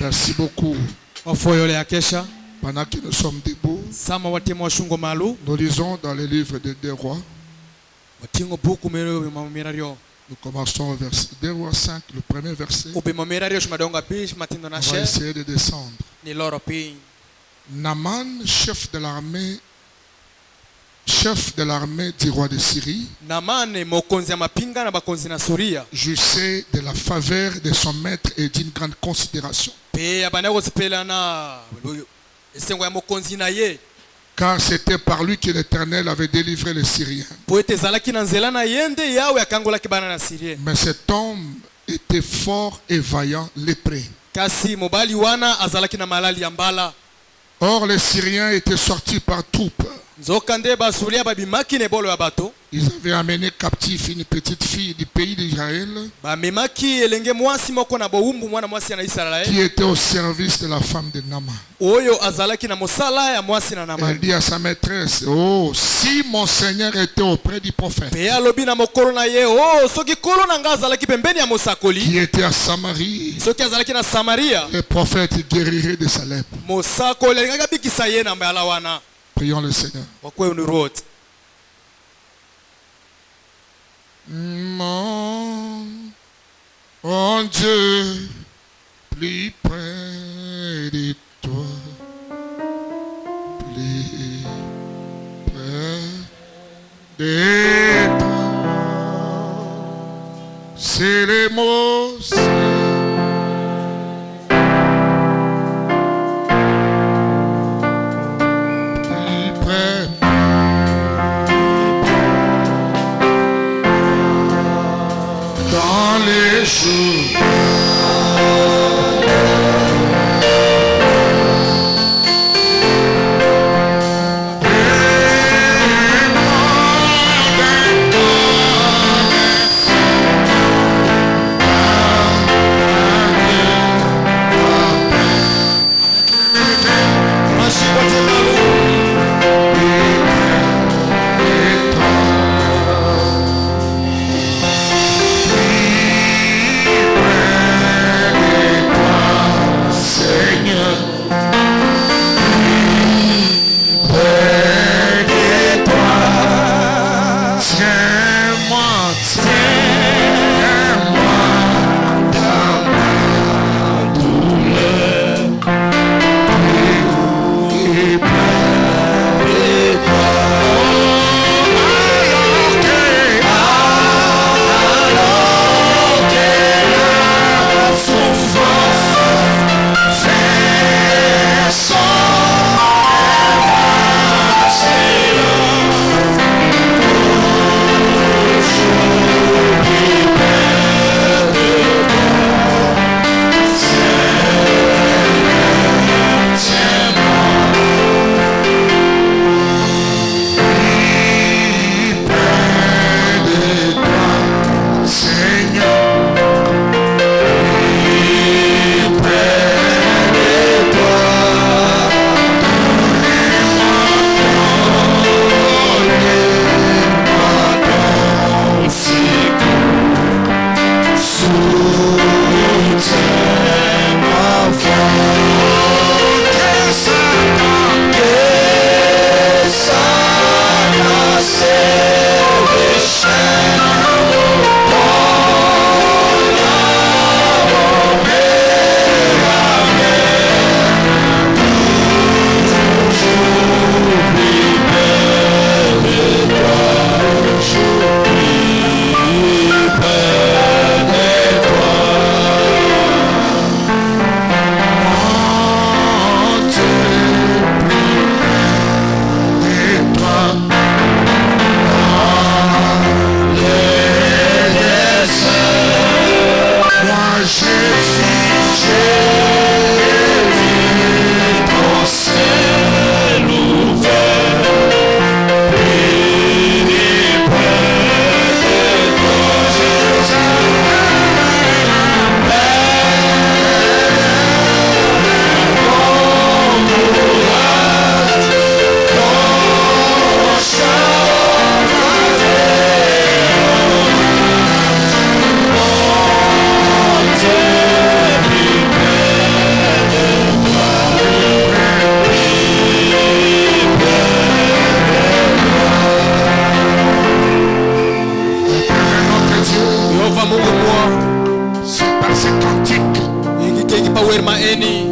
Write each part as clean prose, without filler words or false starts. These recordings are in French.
Merci beaucoup. Pendant que nous sommes debout, nous lisons dans les livres des Deux Rois. Nous commençons au verset 2 Rois 5, le premier verset. On va essayer de descendre. Naaman, chef de l'armée du roi de Syrie, jouissait de la faveur de son maître et d'une grande considération. Car c'était par lui que l'Éternel avait délivré les Syriens. Mais cet homme était fort et vaillant, lépreux. Or les Syriens étaient sortis par troupes. Ils avaient amené captif une petite fille du pays d'Israël qui était au service de la femme de Naaman. Elle dit à sa maîtresse: oh, si mon Seigneur était auprès du prophète qui était à Samarie, le prophète guérirait de sa lèpre. Prions le Seigneur. Mon Dieu, plus près de toi, plus près de toi, c'est les mots. Les jours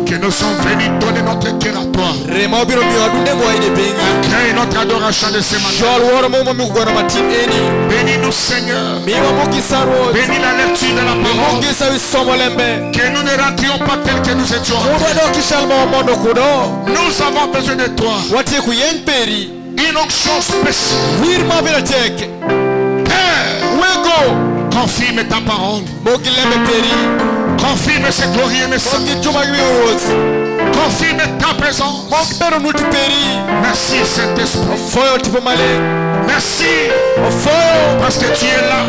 que nous sommes venus donner notre cœur à toi. Créer notre adoration de ce matin. Bénis-nous Seigneur. Bénis la lecture de la parole. Que nous ne rentrions pas tels que nous étions. Nous avons besoin de toi. Une onction spéciale. Père, confirme ta parole. Confirme ce glorieux message. Confirme ta présence. Merci Saint-Esprit. Merci parce que tu es là.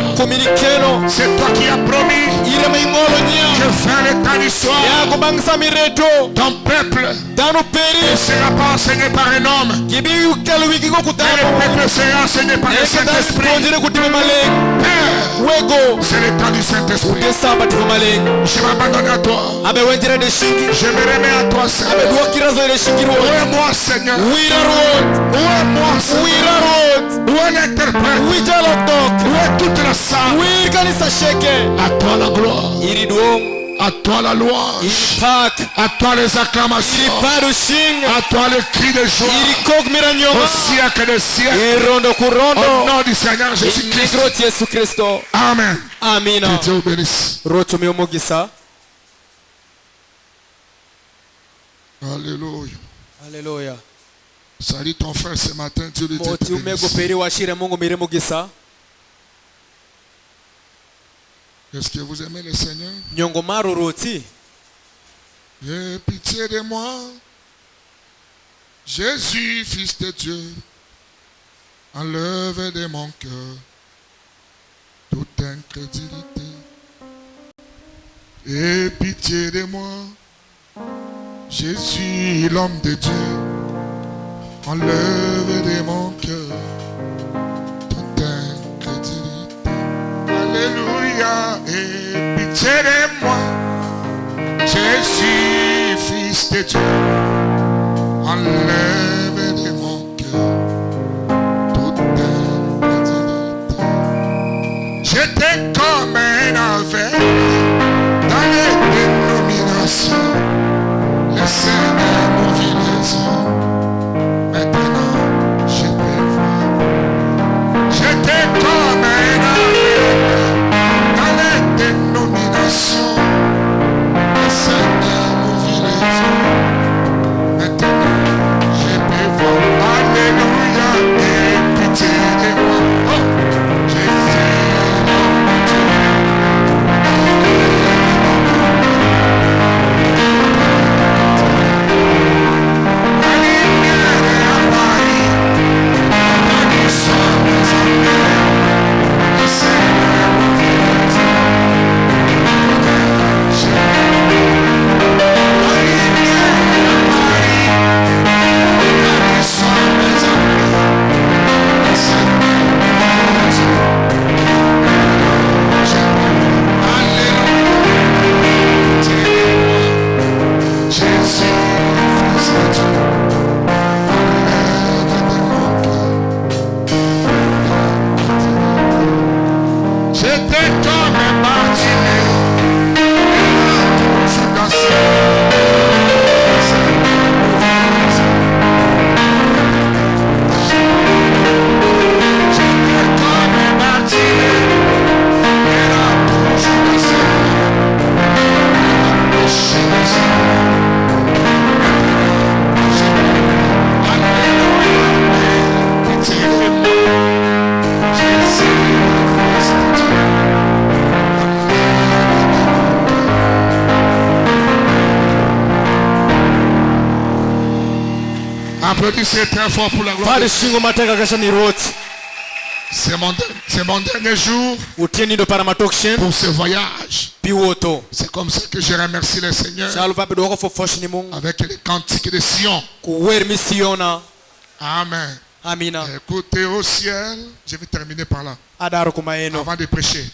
C'est toi qui as promis que fin le temps du soir, ton peuple ne sera pas enseigné par un homme, mais le peuple sera enseigné par le Saint-Esprit. C'est le temps du Saint-Esprit. Je m'abandonne à toi. Je me remets à toi, Seigneur. Où est moi, Seigneur? Où est moi, Seigneur? Où est l'interprète? Où est toute la salle? À toi la gloire. À toi la louange. À toi les acclamations. À toi le cri de joie. Au siècle des siècles. Au nom du Seigneur Jésus-Christ. Amen. Que Dieu vous bénisse. Alléluia. Alléluia. Salut ton frère ce matin. Dieu lui bénisse. Est-ce que vous aimez le Seigneur? Aie pitié de moi, Jésus, Fils de Dieu. Enlève de mon cœur toute incrédulité. Aie pitié de moi, Jésus, l'homme de Dieu. Enlève de mon cœur toute incrédulité. Alléluia, aie pitié de moi, Jésus, Fils de Dieu. Enlève de mon cœur toute incrédulité. J'étais comme un aveugle dans les dénominations. Le Seigneur m'ouvrit les yeux. Maintenant, je peux voir. J'étais comme un aveugle dans les dénominations. Le Seigneur m'ouvrit les yeux. Maintenant, je peux voir. Alléluia, aie pitié de moi. Oh, Jésus. Applaudissez très fort pour la gloire. C'est mon dernier jour pour ce voyage. C'est comme ça que je remercie le Seigneur avec les cantiques de Sion. Amen. Écoutez au ciel, je vais terminer par là avant de prêcher.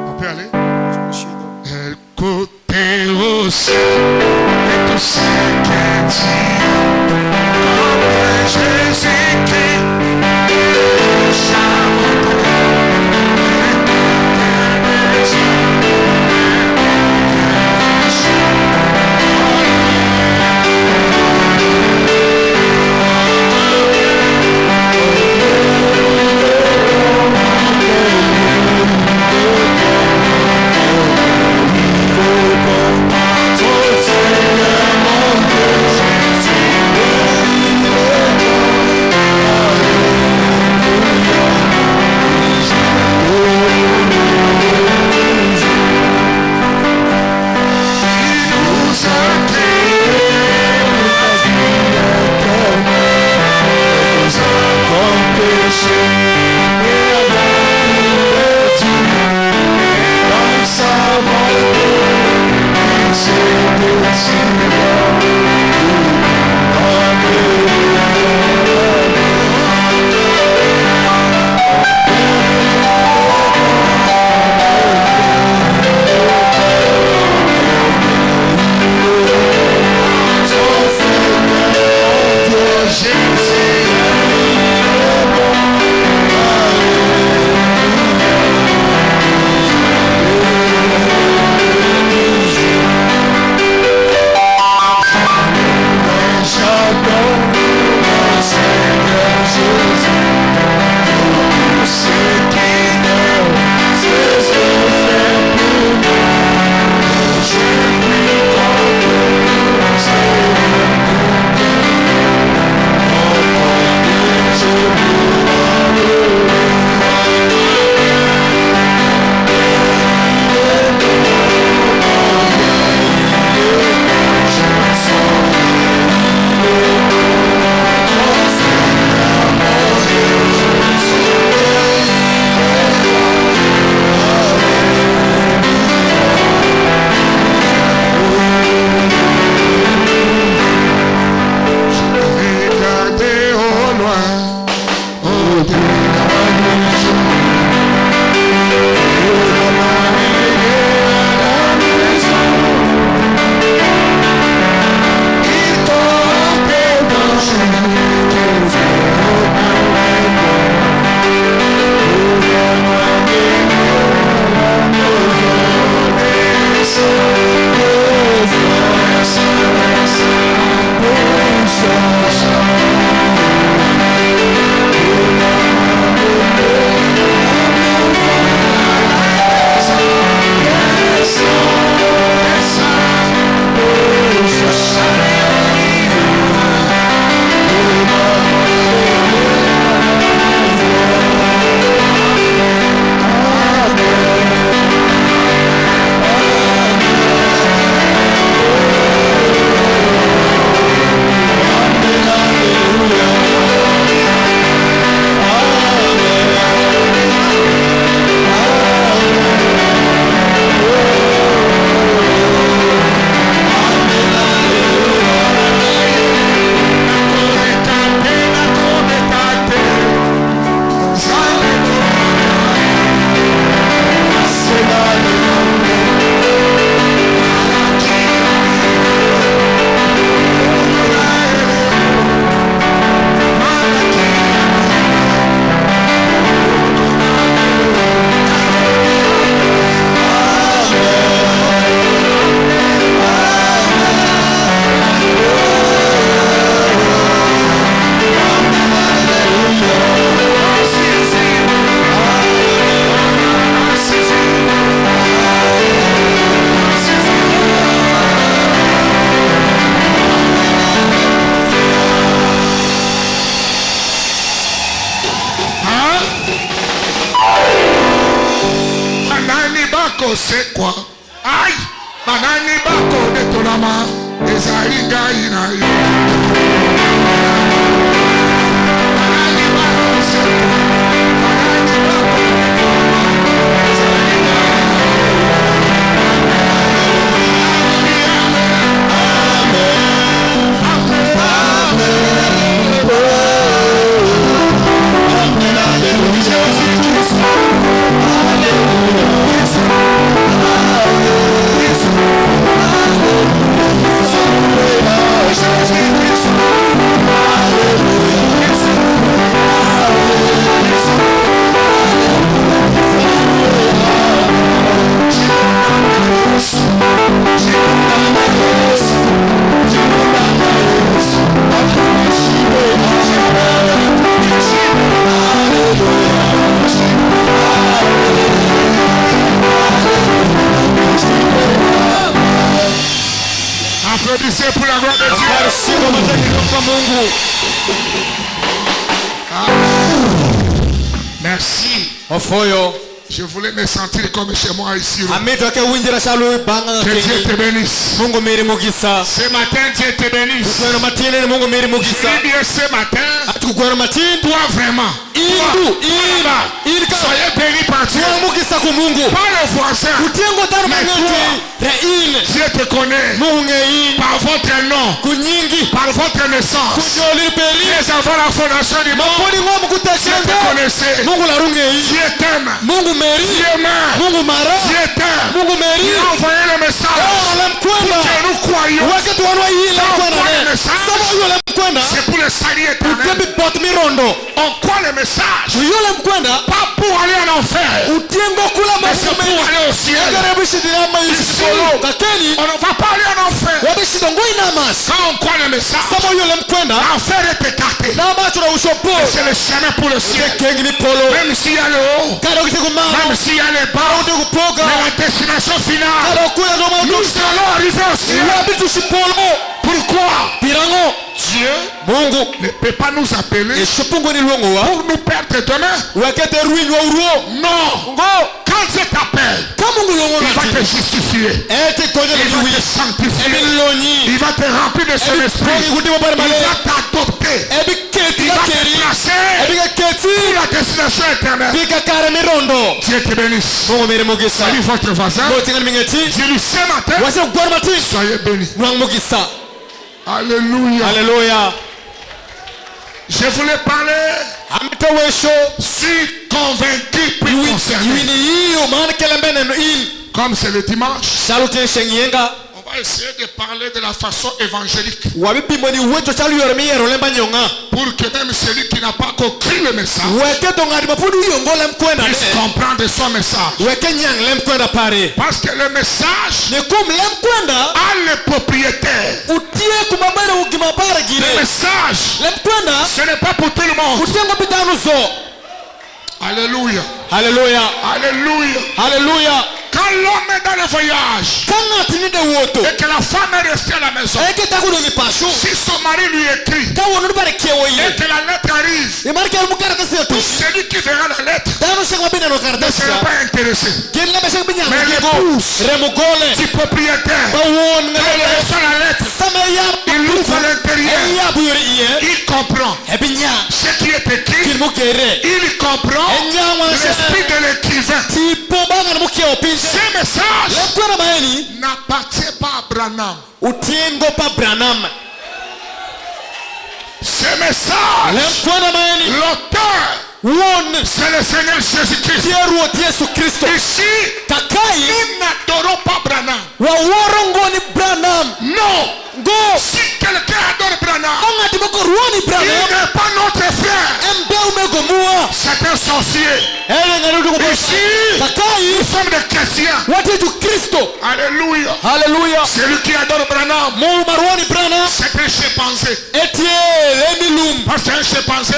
On peut aller? Écoutez au ciel et tout ce que dit, comme Jésus. c'est quoi? Aïe! Banani bako de tonama. Ezali ngai na yo. Banani bako c'est quoi? Banani bako. Ezali ngai na applaudissez pour la gloire de Dieu. Merci. Je voulais me sentir comme chez moi ici. Que Dieu te bénisse. Ce matin, Dieu te bénisse. Je dis bien ce matin, toi vraiment. Soyez bénis par Dieu. Pas le voisin. Mais toi, Dieu te connaît. Par votre nom. Par votre naissance. Les avant la fondation du monde. Dieu te connaissait. Dieu t'aime. Dieu m'aime. Dieu t'aime. Il a envoyé le message pour que nous croyions. Le message, c'est pour le salut éternel. On croit le message. Pas pour aller en enfer, mais c'est pour aller au ciel. Ici, on ne va pas aller en enfer. Quand on croit le message, l'enfer est écarté. C'est le chemin pour le ciel. Même s'il y a le haut, même s'il y a les bas, mais la destination finale, nous allons arriver au ciel. Pourquoi? Dieu ne peut pas nous appeler pour nous perdre demain. Non. Quand Dieu t'appelle, il va te justifier. Il va te sanctifier. Il va te remplir de son esprit. Il va t'adopter. Il va te placer pour la destination éternelle. Dieu te bénisse. Salut votre voisin. Dieu dit ce matin, soyez bénis. Alléluia. Alléluia. Je voulais parler sur convaincu puis concerné. Comme c'est le dimanche, on va essayer de parler de la façon évangélique. Pour que même celui qui n'a pas compris le message puisse comprendre son message. Parce que le message a le propriétaire. Le message, ce n'est pas pour tout le monde. Alléluia. Alléluia. Alléluia. Alléluia. Quand l'homme est dans le voyage et que la femme est restée à la maison, si son mari lui écrit et que la lettre arrive, celui qui verra la lettre ne sera pas intéressé. Mais l'épouse du propriétaire, quand il reçoit la lettre, il l'ouvre à l'intérieur, il comprend ce qui est écrit, il comprend l'esprit de l'écrivain. Ce message n'appartient pas à Branham. Ce message, l'auteur, c'est le Seigneur Jésus-Christ. Ici, nous n'adorons pas Branham. Non. Si quelqu'un adore Branham, il n'est pas notre frère. C'est un sorcier. Ici, nous sommes des chrétiens. Alléluia. Alléluia. Celui qui adore Branham, c'est un chimpanzé. Parce qu'un chimpanzé,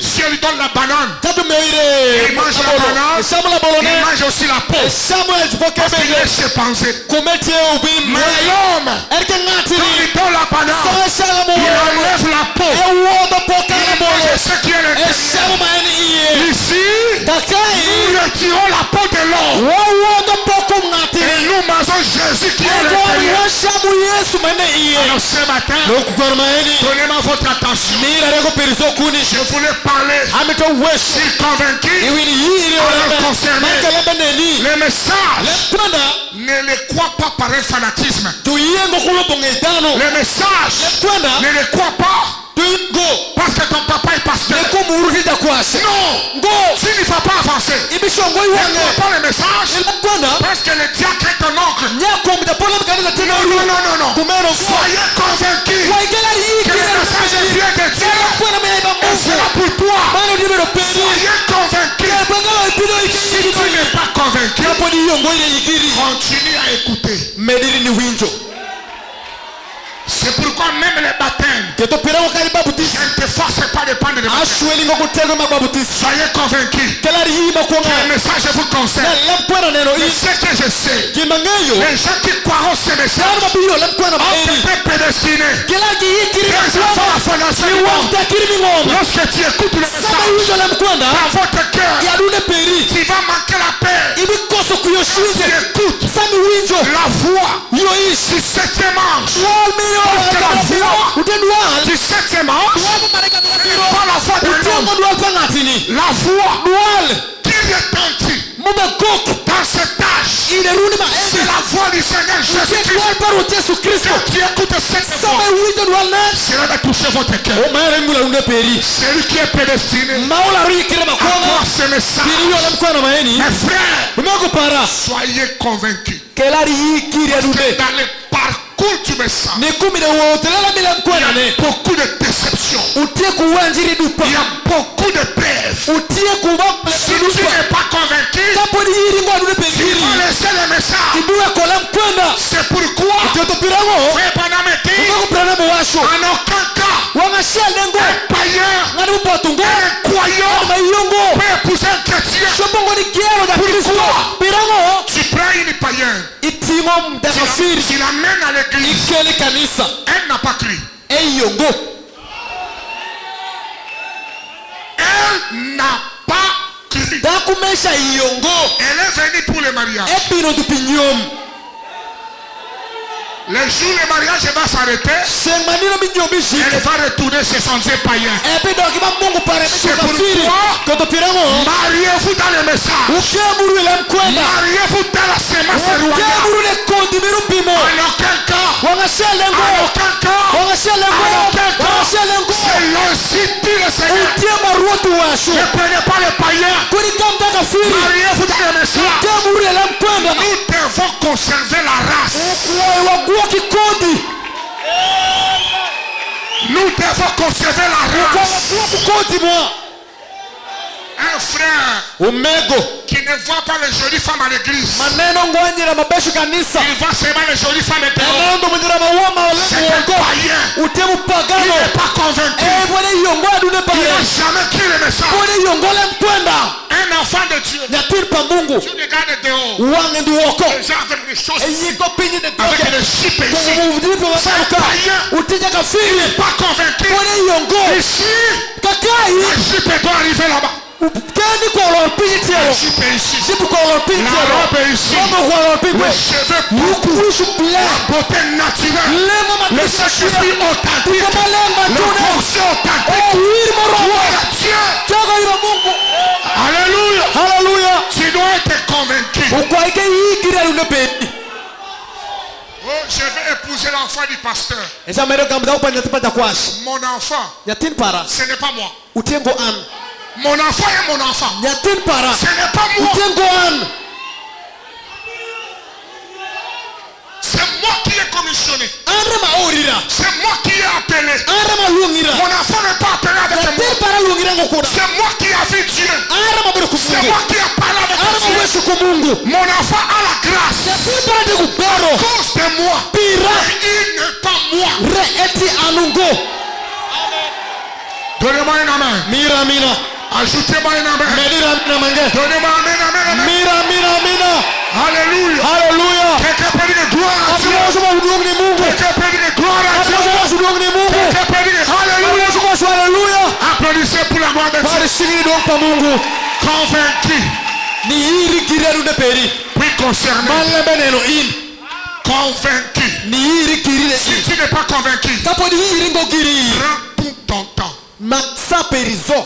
si on lui donne la banane, il mange la banane, il mange aussi la peau. Parce qu'il est chimpanzé. Mais l'homme, quand il donne la banane, il enlève la peau. Il mange ce qui est l'intérieur. Ici, nous retirons la peau de l'homme et nous mangeons Jésus qui est l'intérieur. Alors ce matin, donnez-moi votre attention. Je voulais parler si convaincu alors concerné le message. Ne le crois pas par un fanatisme. Le message, ne le crois pas parce que ton papa est pasteur. Non, tu ne vas pas avancer. Ne crois pas le message parce que le diacre est ton oncle. Non. Soyez convaincus que le message vient de Dieu et sera pour toi. Soyez convaincus. Si tu n'es pas convaincu, continue à écouter. C'est pourquoi même les baptêmes, je ne te force pas de prendre le baptême. Soyez convaincus que le message vous concerne. Mais ce que je sais, les gens qui croiront ce message ont été prédestinés. Les enfants à la fondation du monde. Lorsque tu écoutes le message dans votre cœur, tu vas manquer la paix. Tu écoutes la voix du 7e ange. Parce que la voix du 7e ange n'est pas la voix d'un homme. La voix qui retentit dans cet âge, c'est la voix du Seigneur Jésus-Christ. Quand tu écoutes cette voix, cela va toucher votre cœur. C'est lui qui est prédestiné à croire ce message. Mes frères, soyez convaincus que dans le parcours du message, il y a beaucoup de déceptions. Il y a beaucoup de preuves. Si tu n'es pas convaincu, tu vas laisser le message. C'est pourquoi frère Branham dit, en aucun cas un païen, un croyant peut épouser un chrétien. Pourquoi tu prends une païenne, tu l'amènes à l'église, elle n'a pas cru. Elle n'a pas cru. Elle est venue pour le mariage. Le jour où le mariage va s'arrêter, elle va retourner chez son Dieu païen. C'est pourquoi mariez-vous dans le message. Mariez-vous dans la sémence royale. En aucun cas, c'est l'institut le Seigneur. Ne prenez pas le païen. Mariez-vous dans le message. Nous devons conserver la race. Nous devons conserver la race. Un frère qui ne voit pas les jolies femmes à l'église, il voit seulement les jolies femmes dehors. C'est un païen. Il n'est pas convaincu. Il n'a jamais cru le message. Un enfant de Dieu, tu regardes dehors, les gens avec des choses, avec des chips ici. C'est un païen. Il n'est pas convaincu. Ici, la chip doit arriver là-bas. La jupe est ici. La robe est ici. Les cheveux beaucoup. La beauté naturelle. Le sacrifice authentique. La portion authentique. Gloire à Dieu. Alléluia. Tu dois être convaincu. Oh, je vais épouser l'enfant du pasteur. Mon enfant, ce n'est pas moi. Mon enfant est mon enfant. Ce n'est pas moi. C'est moi qui ai commissionné. C'est moi qui ai appelé. Mon enfant n'est pas appelé avec moi. C'est moi qui ai vu Dieu. C'est moi qui ai parlé avec Dieu. Mon enfant a la grâce. À cause de moi. Il n'est pas moi. Donnez-moi un amen. Ajoutez-moi un amen. Donnez-moi un amen. Alléluia. Quelqu'un peut dire gloire à Dieu. Quelqu'un peut dire gloire à Dieu. Quelqu'un peut dire alléluia. Applaudissez pour la gloire de Dieu. Parishikiri pa Mungu. Convaincu. Ni hiri girenu de peri. Puis concerné. Malembe neno in. Convaincu. Ni hiri girine. Si tu n'es pas convaincu, Kapo ni hiri ngo giri. prends tout ton temps. Maksa perizo.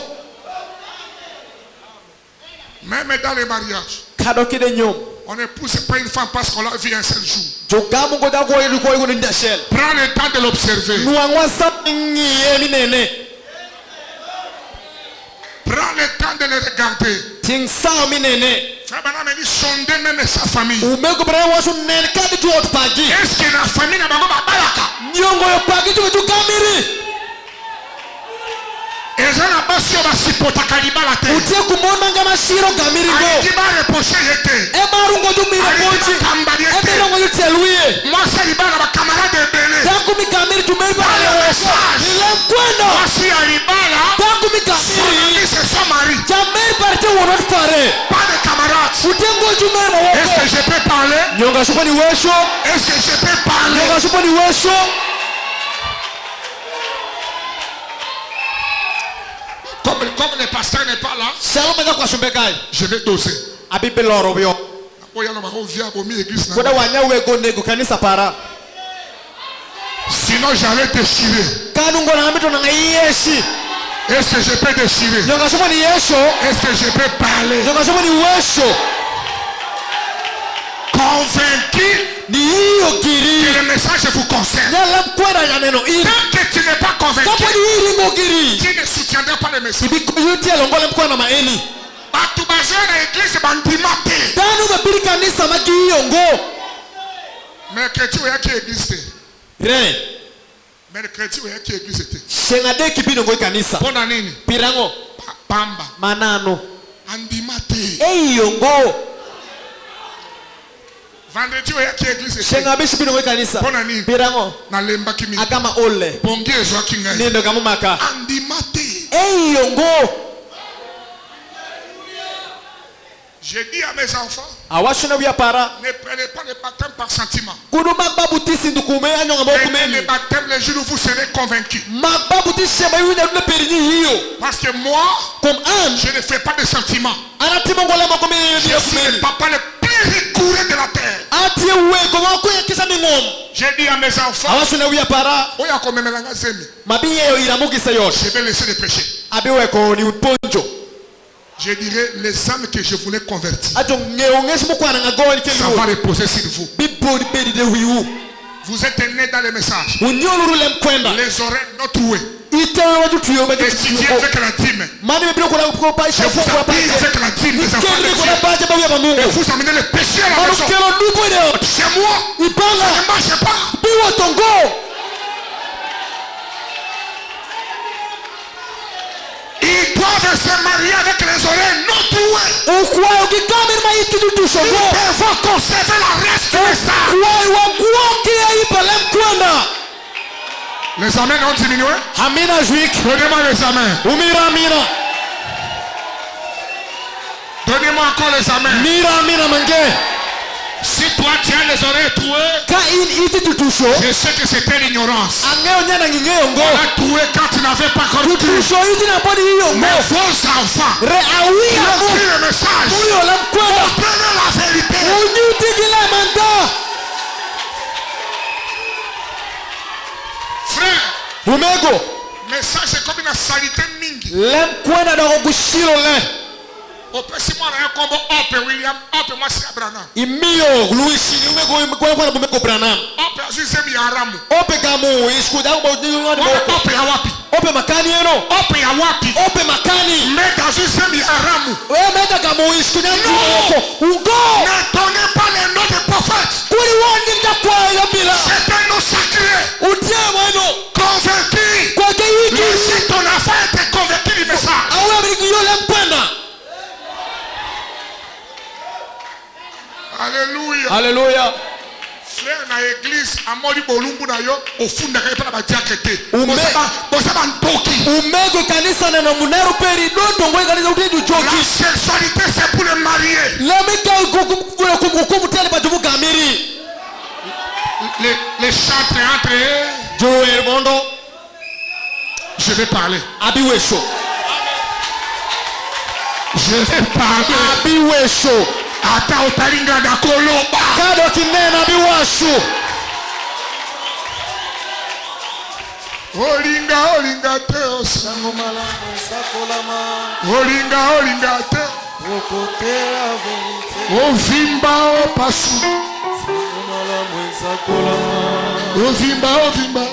Même dans les mariages, Kadoki de nyom. on n'épouse pas une femme parce qu'on l'a vue un seul jour. Jogamu ngoda ko yelu ko yelu ndashel. Prends le temps de l'observer. Nuangwa sapingi eminene. Prends le temps de le regarder. Ting sao minene. Frère Branham dit sonder même sa famille. Umeko bra wasu nene kadi tu otpagi. Est-ce que la famille n'a pas balaka? Nyongo yo pagi tu kamiri. Eza na basi yo basipota kalibala te. Utie kumona ngama shiro gamiri go. Aliki ba reprocher yete. E marungo du mira pochi. E mirongo du teluye. Moi ça libala ba camarade belé. Taku mi gamiri tu meri ba le wasa. Ile kwenda. Moi si alibala. Taku mi Son gamiri. ami c'est son mari. Jameri parte wonot pare. Pas de camarades. Utie ngo du meri mo Est-ce woko. que je peux parler? Nyonga shupani wesho. Est-ce que je peux parler? Nyonga shupani wesho. Comme le pasteur n'est pas là, Shalom ega kwa shumbekai. je vais doser. Abibe loro bio. Oya no bako via bomi église Koda na. wanya wego nego kanisa para. Sinon j'allais déchirer. Kanu ngona amito na yeshi. Est-ce que je peux déchirer? Nyonga shupani yesho. Est-ce que je peux parler? Nyonga shupani wesho. Convaincu Ni hiyo giri. que le message vous concerne. Nyala kwenda ya neno hili. Tant que tu n'es pas convaincu, Kama ni hili ngo giri. tu ne soutiendras pas le message. Ibiko yuti alongola mkwana maeni. Batu bazwa na église bandima te. Tanu mabiri kanisa maki hiyo ngo. Mercredi oyaki église te. Re. Mercredi oyaki église te. Shengade kibino ngo kanisa. Pona nini? Pirango. Pamba. Manano. Andima te. Hiyo ngo. Vendredi oyaki église te. Shengabe shibino ngo kanisa. Pona nini? Pirango. Nalembaki mingi. Agama ole. Bongi ezwaki ngai. Nendo kamumaka. Andima te. Hiyo ngo. J'ai dit à mes enfants, Awashona bya para. ne prenez pas le baptême par sentiment. Kuduma babu tisi ndukume anyonga mo Prenez le kumeni. baptême le jour où vous serez convaincus. Mababu tisi shema yunya nule perini hiyo. Parce que moi, Comme ange. je ne fais pas de sentiments. Anatima ngola makome Je suis kumeni. le papa le plus rigoureux de la terre. Atie uwe kwa kuya kisa mingom. J'ai dit à mes enfants, Awashona bya para. oya komemelanga zemi. Mabiye yo iramukisa yote. Je vais laisser de pécher. Abiwe ko ni ponjo. Je dirais les âmes que je voulais convertir. Ato ngeongeshi mukwana ngagoli Ça va kelu. reposer sur vous. Bibo bedi de wiu. Vous êtes nés dans les messages. Unyoluru lemkwenda. Les oreilles notre oué. Itewe watu tuyo Étudiez avec la dîme. Mani bibilo kuna kupa Je isha vous kwa pa. habille avec la dîme des enfants Kende de kuna Dieu. baje babu ya Et Mungu. vous amenez le péché à la maison. Kelo nubo ile. Chez moi, Ipanga. ne marchez pas. Biwa tongo. Ils doivent se marier avec les oreilles non trouées. Ukwa ukikamir maiki Ils tutushogo. devront conserver la reste de ça. Kwa wakuoki ya ipala mkwenda. Les amens ont diminué. Hamina juik. Donnez-moi les amens. Umira mira. Donnez-moi encore les amens. Mira mira mange. Si toi tu as les oreilles trouées, Ka in iti tutusho. je sais que c'était l'ignorance. Angeo nyana ngingeo ngo. On a trouvé quand tu n'avais pas encore cru. Tutusho iti na podi hiyo Mais ngo. vos enfants, Re qui awia ont ngo. cru le message, Muyo la mkwenda. prenez la vérité. Unyuti kila manda. Frère, Umego. message c'est comme une salité mingi. Lemkwenda na kushiro le. Opesi-moi un combo Ope William, Ope moi c'est Abraham. Imio Luisi ni umego kwa bumeko Branham. Ope azuzemi haramu. Ope gamu iskuda ngo ni Ope ya wapi? Ope makani eno. Ope ya wapi? Ope makani. Mais azuzemi haramu. Wewe meda gamu iskuda ngo. Ugo. Ne donnez pas les noms des prophètes. Kuri wandi ndakwa ya bila. C'est un nom sacré. Utie mweno. Convaincu. Kwa keiki. Laissez ton enfant être convaincu du message. Awe abirigiyo lempenda. Alléluia. Hallelujah. Frère na église amoli bolumbu na yo ofunda ka epana badiakete. Ume- Bosaba ntoki. Umego kanisa na munero peri doto ngwe kanisa uteju La joki. sexualité c'est pour les mariés. Lemika kukumutele batumu kamiri. Les chantres entre eux. Joel Mondo. Je vais parler. Abiwesho. Je vais parler. abiwesho Ata otalinga na koloba. kado kinena abiwashu Olinga te osa. Olinga te. Ovimba opasu. Ovimba.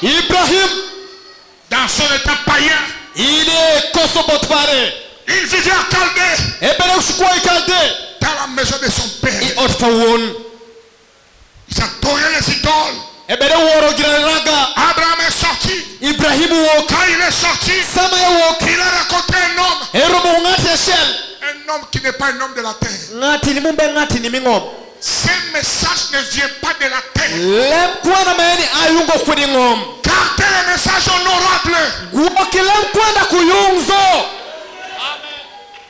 Ibrahim dans son état païen, il est kosobotpare il vivait à Chaldée, ebere kushukua ikalde dans la maison de son père. otfawon Il adorait les idoles. ebere woro giraraga Abraham est sorti. Ibrahim wok Quand il est sorti, sama wok il a rencontré un homme. eromo ngati eshel Un homme qui n'est pas un homme de la terre. ngati ni mumbe ngati ni mingom Ce message ne vient pas de la terre. lem kwana maeni ayungo kwini ngom Gardez les messages honorables. guoki lem kwenda kuyungzo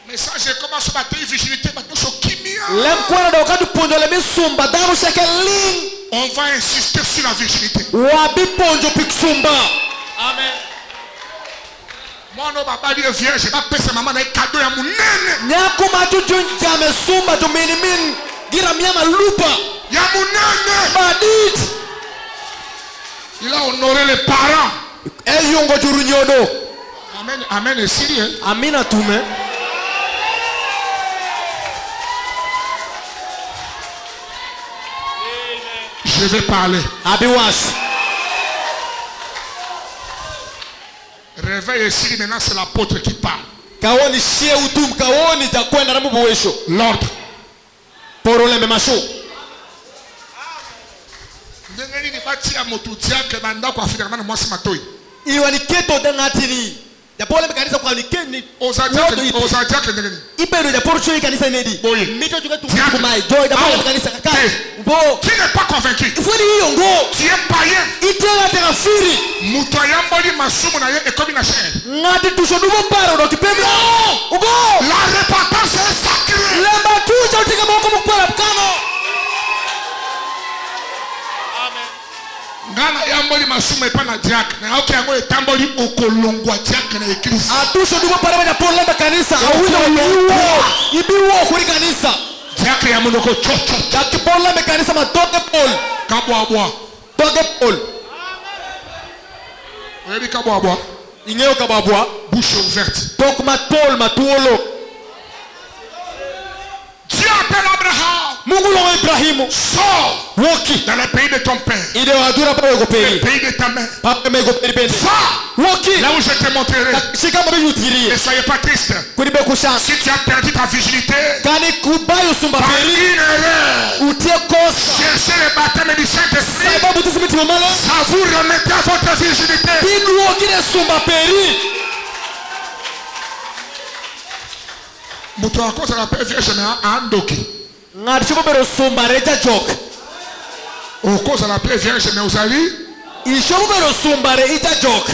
Message commence par la virginité, maintenant sur kimia. lem kwana da wakati ponjo le misumba damu shekeling On va insister sur la virginité. wabi ponjo piksumba amen Moi, non, papa dit vierge, je vais passer maman dans un cadeau à mon nene. nyakuma jujunjame sumba tuminimin gira myama lupa Il y a mon nene. badit Il a honoré les parents. eyungo jurunyodo Amen, amen, et sérieux. amina tume Je vais parler. abiwash Réveil et sérieux, maintenant c'est l'apôtre qui parle. kawoni shie utum kawoni takwenda na mubuwesho L'ordre. porolembe masho Ndenge nini batia moto diake banda kwa Afrika mana mwasi matoi. iwa ni keto dangatiri japole kanisa kwa nikeni Ozadiake ndenge nini. ipedo japoro choi kanisa nedi Boye. mito juga tu Diable. kumai joy japole Ah. kanisa kaka Eh. bo Tu n'es pas convaincu. ifuni hiyo ngo Tu es païen. itela terafiri Muto yamboli masumu na ye ekomi na chair. ngati tushodumo paro do kipemla ugo La repentance est sacrée. lemba tuja utika moko mkwala kano Ngana yamboli masumu epa na diak. Na yoke yango etamboli okolongwa diak na église. atushodumo paro ya pole lemba kanisa awina ibiwo kuri kanisa Diak ya monoko chocho. jakipole lemba kanisa matoke pol Kabwa. toke pol Oyebi kabwa. ingeo kababwa Bouche ouverte. tok matol matuolo Dieu appelle Abraham. Mungu lo Ibrahimu Sors woki dans le pays de ton père. ide wadura pa Le wegoperi pays de ta mère. pa megoperi bende Va woki là où je te montrerai. shika mabe Ne yutirie soyez pas triste. kuribe kushanga Si tu as perdu ta virginité, kani kubayo sumba par peri une erreur, utie kosa cherchez le baptême du Saint-Esprit. sababu tusimiti mala Ça vous remettra à votre virginité. bidu wokire sumba peri Mutu wako ça l'appelle vierge na andoki. ngati chobero sumba reja jok Oko ça l'appelle vierge na uzali. ishobero sumba re ita jok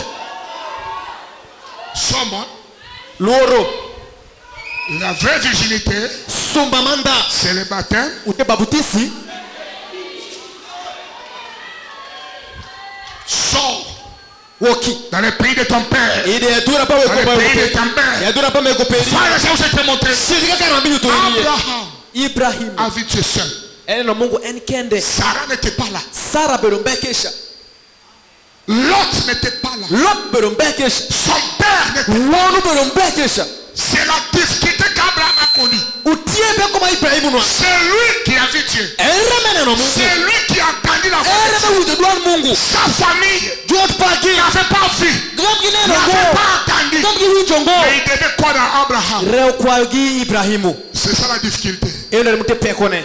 Somme. loro La vraie virginité, sumba manda c'est le baptême. ute babutisi Sors woki dans le pays de ton père. ide yadura pa Dans le wegoperi pays de ta mère. yadura pa megoperi Va là où je te montrerai. shika kana mbi yutorie Abraham Ibrahim a vu Dieu seul. eno Mungu enkende Sarah n'était pas là. Sara berombekesha Lot n'était pas là. Lot berombekesha Son père n'était wonu berombekesha C'est la difficulté qu'Abraham a connue. utiebe koma Ibrahimu no C'est lui qui a vu Dieu. eremene no Mungu C'est lui qui a entendu la voix de Dieu. ereme wude duan Mungu Sa famille jot pagi n'avait pas vu, gamgi neno n'avait go pas entendu. gamgi wijongo Mais il devait croire dans Abraham. rew kwagi Ibrahimu C'est ça la difficulté. eno remute pekone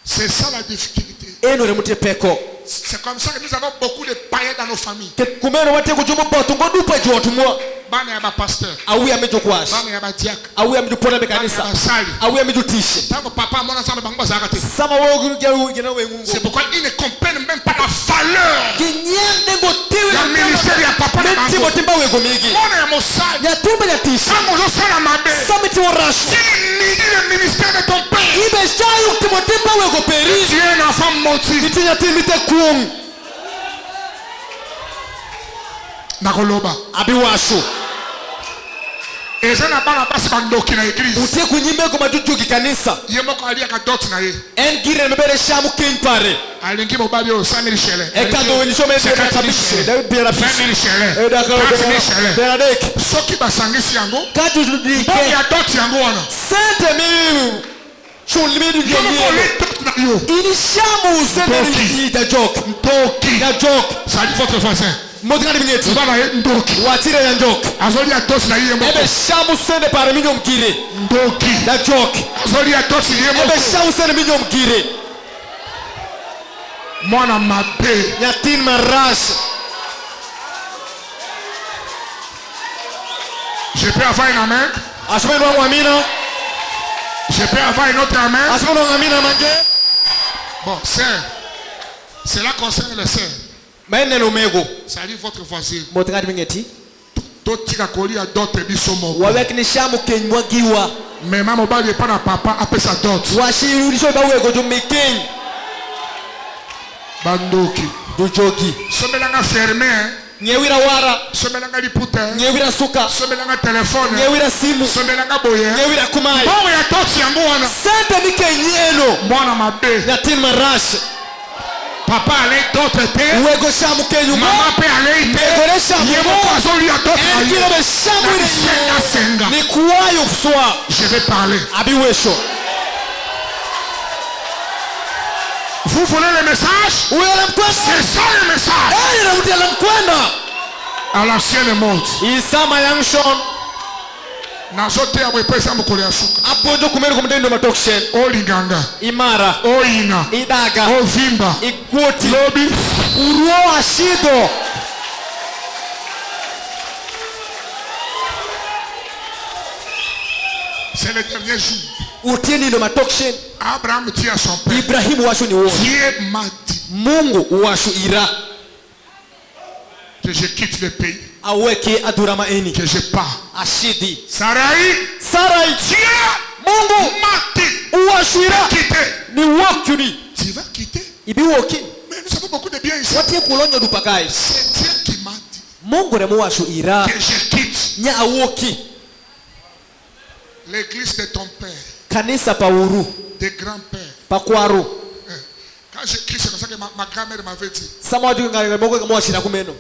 C'est ça la difficulté. eno remute peko C'est comme ça que nous avons beaucoup de païens dans nos familles. kumeno wate kujumu botu ngodupa jotumwa Bana ya pasteur, awi amejo kwash bana ya diak, awi amejo pona bana mekanisa ya sali. awi amejo tishe Tant que papa mona sama bango zakati. sama wogu gena wengungo C'est pourquoi ils ne comprennent même pas la valeur. kinyende ngotiwe Ya ministère ya papa na meti bango. motimba wegomigi Mona ya mosali. ya tumba ya tishe Sango zo sala mabe. samiti worash Si ni le ministère de ton père. ibe shayu moti. itinya timite kuong Nakoloba. abi washu Eza na bana basi bandoki na église. utie kunyimeko matutuki kanisa Yemoko ali akadot na ye. engire mbere shamu king pare Alingi mobali o 5000 shele. ekado ni shome C'est bera 4000 kabishe shele. david bera 20 shele. edaka 40 shele. bera dek Soki basangisi yango. kaju dike Bon ya dot yango wana. sente mi chulimi du Yemoko genie le dot na yo. ini shamu Ndoki. sente ni da joke Ndoki. da joke Ça dit votre français. modingani binyeti Bana ye ndoki. watire ya joke Azoli ya dot na ye moko. ebe shamu sente pare minyo mkire Ndoki. da joke Azoli ya dot ye ebe moko. shamu sente minyo mkire Mwana mabe. nyatin marash Je peux avoir une amen. ashobora wangu amina Je peux avoir une autre amen. ashobora wangu amina mange Bon, sœur. Cela concerne les sœurs. maene lumego Ça dit votre voisin. modingani binyeti Totika kolia dot biso moko. wawek ni shamu kenywagiwa Mais maman mobali est pas na papa appelle sa dot. washirudisho bawego jumikeng Bandoki. dujogi Somelanga fermé. nyewira wara Somelanga liputa. nyewira suka Somelanga téléphone. nyewira simu Somelanga boye. nyewira kumai Bon ya dot yango wana. sente mikenyeno Mwana mabe. nyatin marash Papa allait dot te. wego shamu kenyuma Maman peut aller te. Mbegole shamu Yemoko azoli ya dot na engire yo. be shamu Senga senga. ni kuwayo kuswa Je vais parler. abiwesho Vous voulez le message? uyele mkwenda C'est ça le message. eyile mutele mkwenda À l'ancienne mode. isama youngshon Nazote abwe pesa mukole asuka. apojo kumeri kumutendo matokishen Olinganga. imara Oina. idaga Ovimba. igwoti Lobi. uruo ashido C'est le dernier jour. utie nindo matokishen Abraham dit à son père. ibrahimu washu ni wo Dieu m'a dit mungu washu ira que je quitte le pays. aweke adurama eni Que je pars. ashidi Sarai. sarai Dieu mungu m'a dit. uwashu ira Quitter. ni wokuni Tu vas quitter. ibiwoki Mais nous avons beaucoup de biens ici. watie kulonyo dupakai C'est Dieu qui m'a dit mungu remu washu ira que je quitte nya awoki l'église de ton père, kanisa pauru de grand-père. pakwaru Quand j'écris, c'est comme ça que ma grand-mère m'avait dit. samawaju ngamoko kamwashira kumeno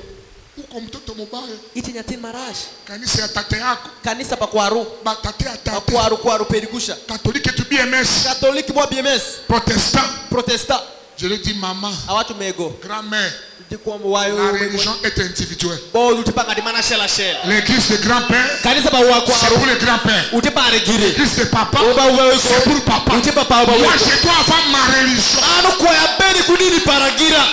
Uko mtoto mubaya. iti nyatin marash Kanisa ya tate yako. kanisa pakwaru Batate ya tate. pakwaru kwaru perigusha Catholique tu BMS. katoliki mwa bms Protestant. protesta Je lui dis maman, awatu mego grand-mère. ndikwamo wayo La religion est individuelle. bo utipanga dimana shela shela L'église de grand-père, kanisa pa c'est wakwaru pour le grand-père. utipare gire L'église de papa, uba uba c'est pour papa. utipa pa uba Moi, weko je dois avoir ma religion. ano kwa ya beni kunini paragira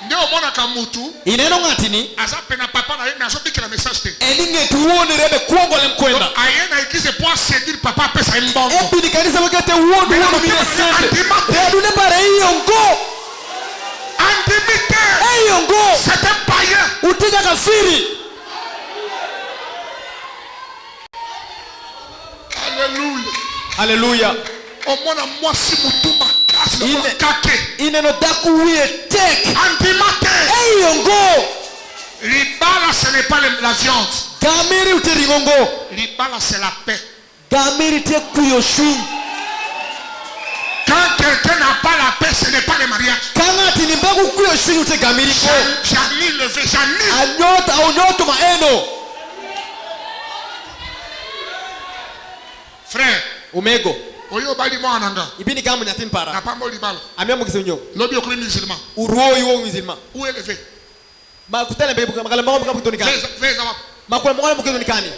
Ndio mwana kamutu. ineno ngatini Asa pena papa na yeye na sobi kila message te. eninge tuone rebe kuongole mkwenda Aye na église pour séduire papa pesa imbongo. epi ni kanisa wakete uono uono mine sende redune pare iyo ngo Antimité. iyo ngo C'est un païen. utija kafiri Alléluia. haleluya Au moins moi si mutumba casse le Ine- kake. ineno daku wiye tek Antimate. iyo ngo Libala ce n'est pas la viande. gamiri uteringo ngo Libala c'est la paix. gamiri te kuyo shui Quand quelqu'un n'a pas la paix, ce n'est pas le mariage. kanga tini mbaku kuyo shui ute gamiri ngo J'annule le fait, j'annule. anyota au nyoto maeno Frère, umego oyo bali mwana nga. ibini gamu nyatin Na para pambo libala. amia mukisenyo Lobi okuli musulman. uruo iwo muslima Où est le fait? makutele mbele makala mbago mkaputoni kani Fais ça. makula mwana mkaputoni kani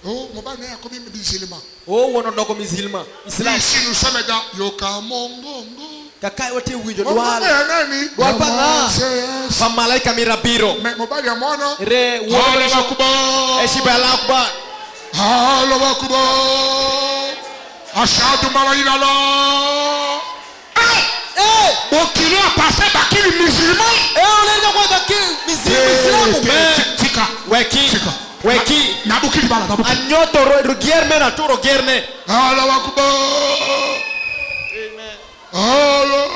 Oh, mon bana a commis musulman. oh wono doko muslima islam Ici nous sommes dans Yoka Mongongo. kakai wote winjo Mongongo dwala ya nani? Dwapanga. Yes. pa malaika mirabiro Mais mon bali ya mwana. re Allah wono Akbar. eshiba alakba Allah Akbar. Ashhadu an la ilaha illallah. Bokilo a passé bakili musulman. unaenda kwa daki mizimu islamu Tika. weki Tika. weki nabuki libala nabuki anyoto rogerne na turo gerne. Allah akbar. Amen. Allah.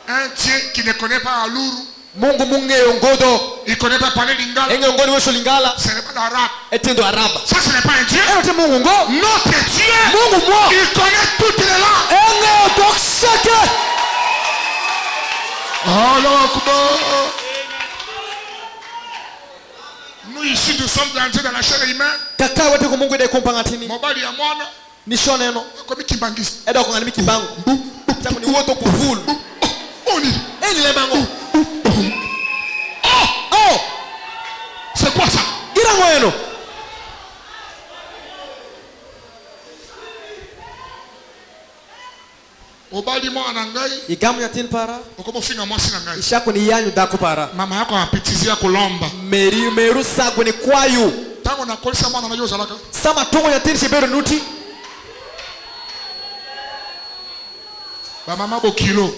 Un Dieu qui ne connaît pas Aluru, Mungu munge yongodo il connaît pas parler lingala, engongoni wesho lingala ce n'est pas l'arabe. etendo araba. Ça ce n'est pas un Dieu. Erote Mungu ngo Notre Dieu, Mungu mo il connaît toutes les langues. enge dokseke. Allah akbar. Nous ici nous sommes dans la chair humaine. Kaka wote ko Mungu ide kumpangatini. Mobali ya mwana Nishoneno comme kimbangisi. edo ko ngani kibangu. Tamu ni woto kuvulu. Oni. Eni le bango. Oh! C'est quoi ça? Girango eno. Obali mwana ngai, Igamu ya tin para. ukomo finga mwasi na ngai. Ishako ni yanyu dako para. Mama yako anapitizia kulomba. Meru sago ni kwayu. Tango na kolisa mwana na yoza laka. Sama tongo ya tin shibero nuti. Ba mama bo kilo.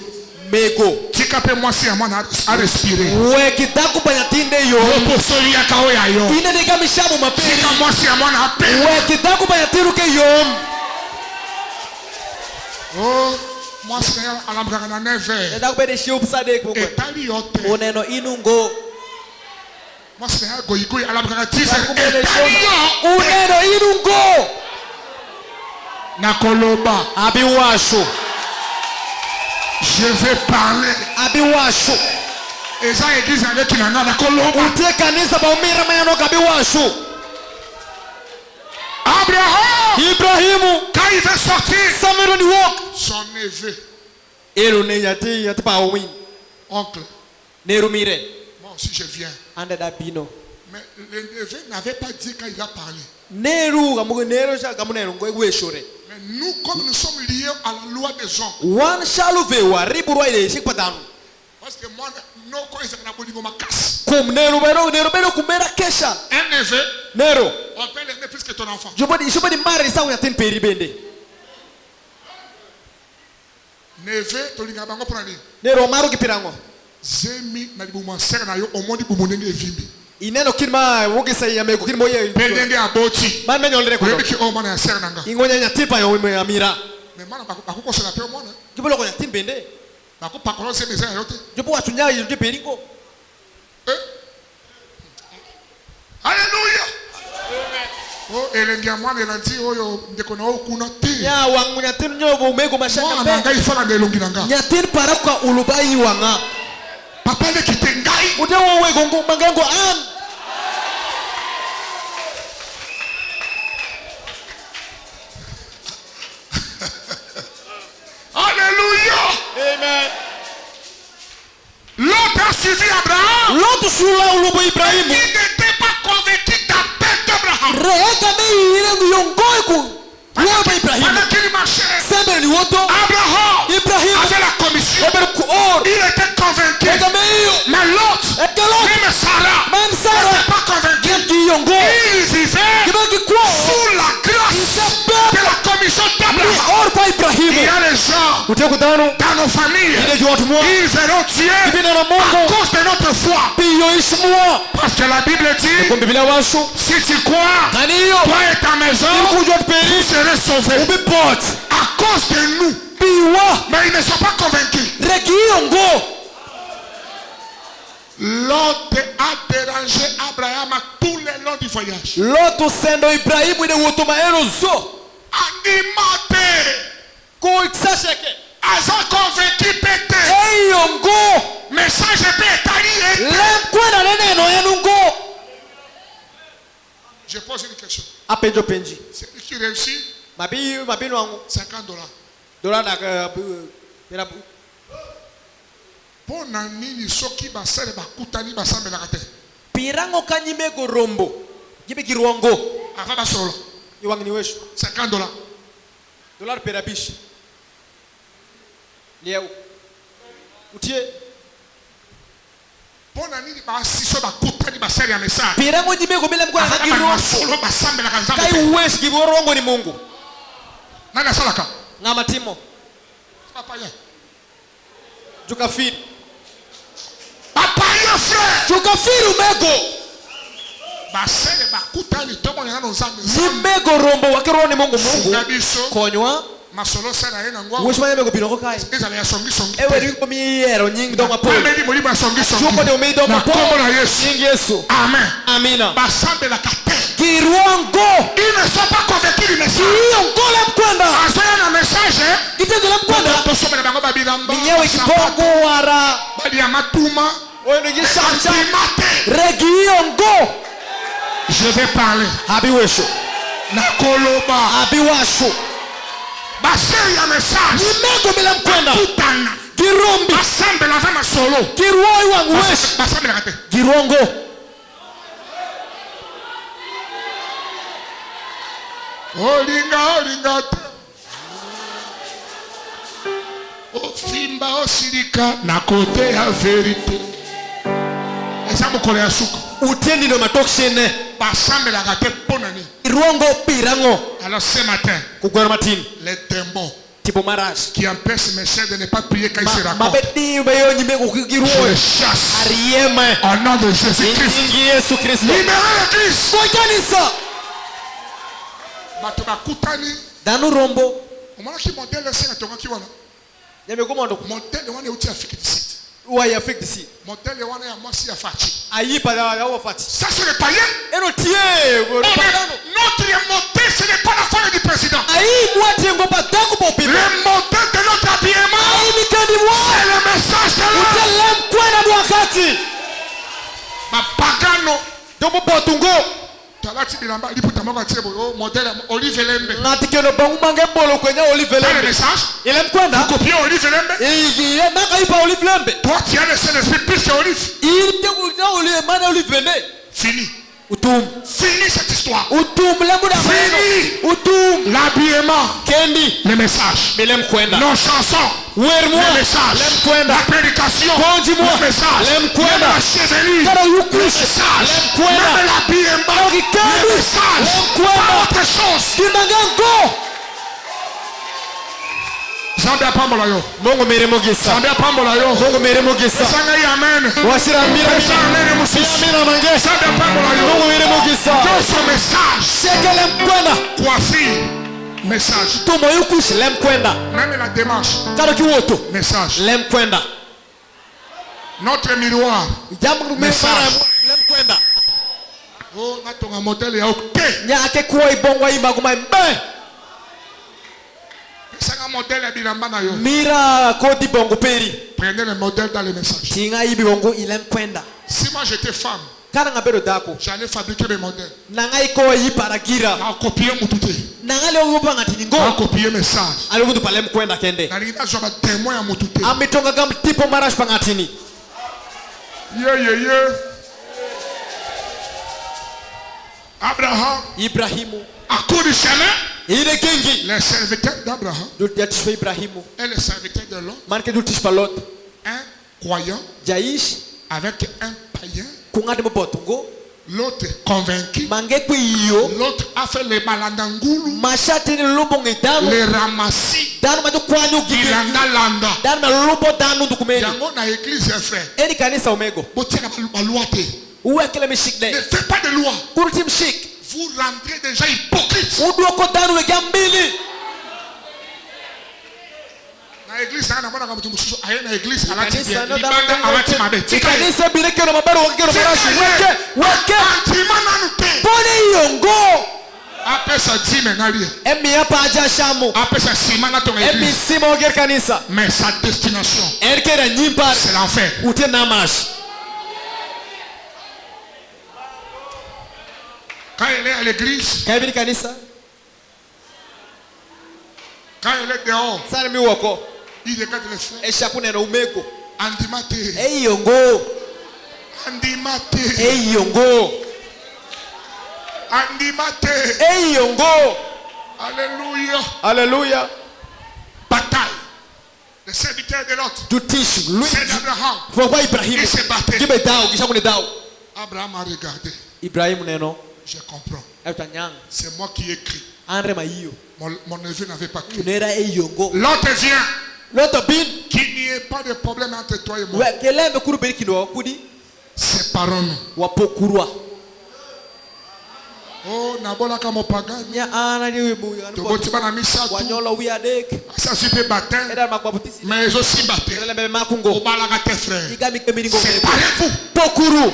Mego. Tika pe mwasi ya mwana a respirer. Weki dako pa yatinde yo. Opo soli ya kao ya yo. Ine dega mishamu maperi. Tika mwasi ya mwana ape. Weki dako pa yatiru ke yom. Oh, mwasi na ya alamkaka na 9 heures. Dako pa de shiu psade kwa. Etali yote. Uneno inungo. Mwasi na ya goigoi alamkaka 10 heures. Dako pa de Etali shiu. yote. Uneno inungo. Na koloba. Abiwasho. Je vais parler. Abiwasho. Eza église avec qui na koloba. Ute kanisa pa umira mayano kabiwasho. Abraham. Ibrahimu. Quand il veut sortir. Samero ni walk. Son neveu. Ero ne yati pa win. Oncle. Neru mire. Moi aussi je viens. Ande da bino. Mais le neveu n'avait pas dit quand il a parlé. Neru kamugo neru sha kamunero ngo egweshore. Mais nous, comme nous sommes liés à la loi des hommes. Wan shaluvewa riburwa ile shikpadanu. Parce que moi, non, quand ils ont aboli ma casse. Kum neru bero kumera kesha. Un neveu, Neru. on peut l'aimer plus que ton enfant. Jubadi mari sa unya tin peri bende. Neveu, tu l'as bango pour aller. Neru maru kipirango. Zemi na libumu sera na yo omondi bumunenge evimbi. Ineno kinma wogesa ya mego kinmo ye. Pendenge aboti. Man menyo ndere ko. Oyebi ki o mana ya sera nanga. Ingonya nya tipa yo me amira. Mais mana bakuko sera pe mwana. Jubolo ko nya tin bende. Bako pakolo se meza yote. Jubo watunya yo je peringo. Alléluia. Oh, elengia mwana elanti oyo ndeko na okuna te. Ya wangu nya tin nyobo mego mashaka Mwana be. ngai fala ndelongi nanga. Nya tin para kwa ulubai wanga. Papa le kitengai. Ude wo gongo mangango am. Alléluia. Amen. L'autre a suivi Abraham. L'autre sula ulubo Ibrahim. Il n'était pas convaincu d'appel d'Abraham. Rega me irengu yongoiku. Waba Ibrahim. Pendant qu'il marchait, Sembe ni woto. Abraham Ibrahim. avait la commission. Eber ku or. Il était convaincu. Rega me iyo. Mais l'autre, Ekelo. même Sarah, Même n'était Sarah. pas convaincu. Yaki yongo. Il vivait Kibaki kwa. sous la grâce de la commission Ni d'Abraham. or pa Il y Ibrahim. a les gens Uteko tano. dans nos familles. Ile jua tumo. Ils verront Dieu Ibina na à Mungu. cause de notre foi. Piyo ishmua. Parce que la Bible dit, Kumbi bila washu. si tu crois, Kaniyo. toi et ta maison, Iku jot vous peri. serez sauvés. Ubi pot. À cause de nous. Piwa. Mais ils ne sont pas convaincus. Regi yongo. L'autre a dérangé Abraham à tous les longs du voyage. Lotu sendo Ibrahim ine woto maero zo. Animaté. Ko iksasheke. Asa convaincu pété. Ei yongo. Message peut aller. Lemkwena neno yanungo. Je pose une question. Apenjo penji. Celui qui réussit, Mabino wangu. $50. Dola na pera Pour nani soki basere bakutani basambelaka te. pirango kanyimego rombo. Gibe girwango. Avant basolo. Iwangi ni weshu. $50. Dolar pera bishi. Lieu. Utie. Pour nani basiso bakutani basere ya message. Pirango nyimego bele mkwa na Avant girwango. basolo basambelaka nzambe. Kai wesh giborongo ni Mungu. Nani asalaka? Ngama timo. Papa ya. Jukafiri. Papa ya frère. Jukafiri umego. Nimego rombo wakiro ni Mungu konywa Wishmanya mego binoko kai ewe riko miero nyingi donga pole chuko de umeido mapole nyingi Yesu amen amina basambe la kate kiruango ils ne sont pas convaincus du message kiruango la mkwenda asoya na message kitendo la mkwenda tosomela bango babilamba minyewe kipongo wara bali ya matuma oyo ngishacha regiongo je vais parler abiwesho na koloba abiwasho base ya message nimego bila mkwenda kutana kirombi basambe la vama solo kiruoi wangu wesh basambe la kate kiruongo olinga ofimba osilika na kote ya verite eza mokolo ya suka utendi no matokshene basambelaka te mpona nini iruongo pirango alors ce matin kugwera matini les démons tipo marage qui empêchent mes chers de ne pas prier quand ils se racontent mabedi bayo nyimeko kiruo je chasse ariema au nom de Jésus-Christ Yesu Kristo libérez l'église kwa kanisa bato bakutani danu rombo omonaki modèle ese natongaki wana yamekomondo modèle wana euti Afrique du Sud wa ya Afrique du Sud modèle wana ya mwasi ya fachi ayipa ya wafati ça c'est le païen eno tie notre modèle ce n'est pas la femme du président ayi mwati ngopa tangu popi le modèle de notre habillement ayi mikandi mwa c'est le message de l'homme utelem kwena mwakati mapagano domo potungo talati bilamba liputa moko tiebo modèle Olive Lembe ngatikeno bangu mange bolo kwenya Olive Lembe le message ile mkwenda copier Olive Lembe iyi naka ipa Olive Lembe toi tu as le Saint-Esprit plus que Olive ili tekuna Olive mana Olive Lembe fini fini cette histoire fini l'habillement kendi le message nos chansons le message la prédication le message la chevelure le message même l'habillement le message pas autre chose Zambia pambola yo. Mungu mere mugisa. Zambia pambola yo. Mungu mere mugisa. Sanga ya amen. Washira mira amen musisi. Mira mange. Zambia pambola yo. Mungu mere mugisa. Son message. Sekele mkwenda. Coiffure. Message. Tomo yukushi lem kwenda. Même la démarche. Karo kiwoto. Message. Lem kwenda. Notre miroir. Jambo message. Lem kwenda. Oh, natonga modèle ya ok. Nyake kuwa ibongwa imaguma mbe. Mira kodi bongo peri. Prenez le modèle dans le message. Tinga ibi bongo ilem kwenda. Si moi j'étais femme, kana ngabero dako. J'allais fabriquer mes modèles. Nanga iko yiparagira. Na copier mutute. Nanga le ngopa ngati ningo. Na copier message. Ali kutu palem kwenda kende. Na lina joba témoin ya mutute. Amitonga gam tipo marash pangatini. Ye. Abraham. Ibrahimu. À coup du chemin. Ile gengi. Les serviteurs d'Abraham. Dutishpa Ibrahimu. Et les serviteurs de Lot. Manke dutishpa Lot. Un croyant. Jaish. Avec un païen. Kungade mobotungo. L'autre convaincu. Mange kuiyo. L'autre a fait les malandangulu. Machate ni lobo ngedano. Les ramassis. Dano majo kwanyo gigi. Landa. Dano na lobo dano dukumeni. Yango na église frère. Eni kanisa omego. Botiaka baluate. Uwekele mishikne. Ne fais pas de loi. Kuruti mshik. Vous rentrez déjà hypocrite. Uduoko dano wega mbili. Na église sana mwana kama mtumusho ayena église alati bien. Libanga alati mabe. Kanisa bileke no mabaro wakero marashi. Weke. Antimana nute. Pone yongo. Apesa dime ngalia. Emi hapa aja shamu. Apesa simanga ton église. Emi sima waker kanisa. Mais sa destination. Erkera nyimbar. C'est l'enfer. Ute namash. Quand elle est à l'église, quand elle est dehors, il regarde les frères. Andimate. Alléluia. Bataille. Les serviteurs de l'autre. C'est d'Abraham. Il se battait. Abraham a regardé. Je comprends. C'est moi qui écris. Mon neveu n'avait pas crié. L'autre vient. Qu'il n'y ait pas de problème entre toi et moi. Séparons-nous. Oh, nabola kama pagani. nya ana ni wibu Toboti bana misatu. wanyolo wi adek Ça suffit baptême. eda makbaputisi Mais aussi baptême. ele bebe makungo Obala ka tes frères. igami kemiri ngo Séparez-vous. pokuru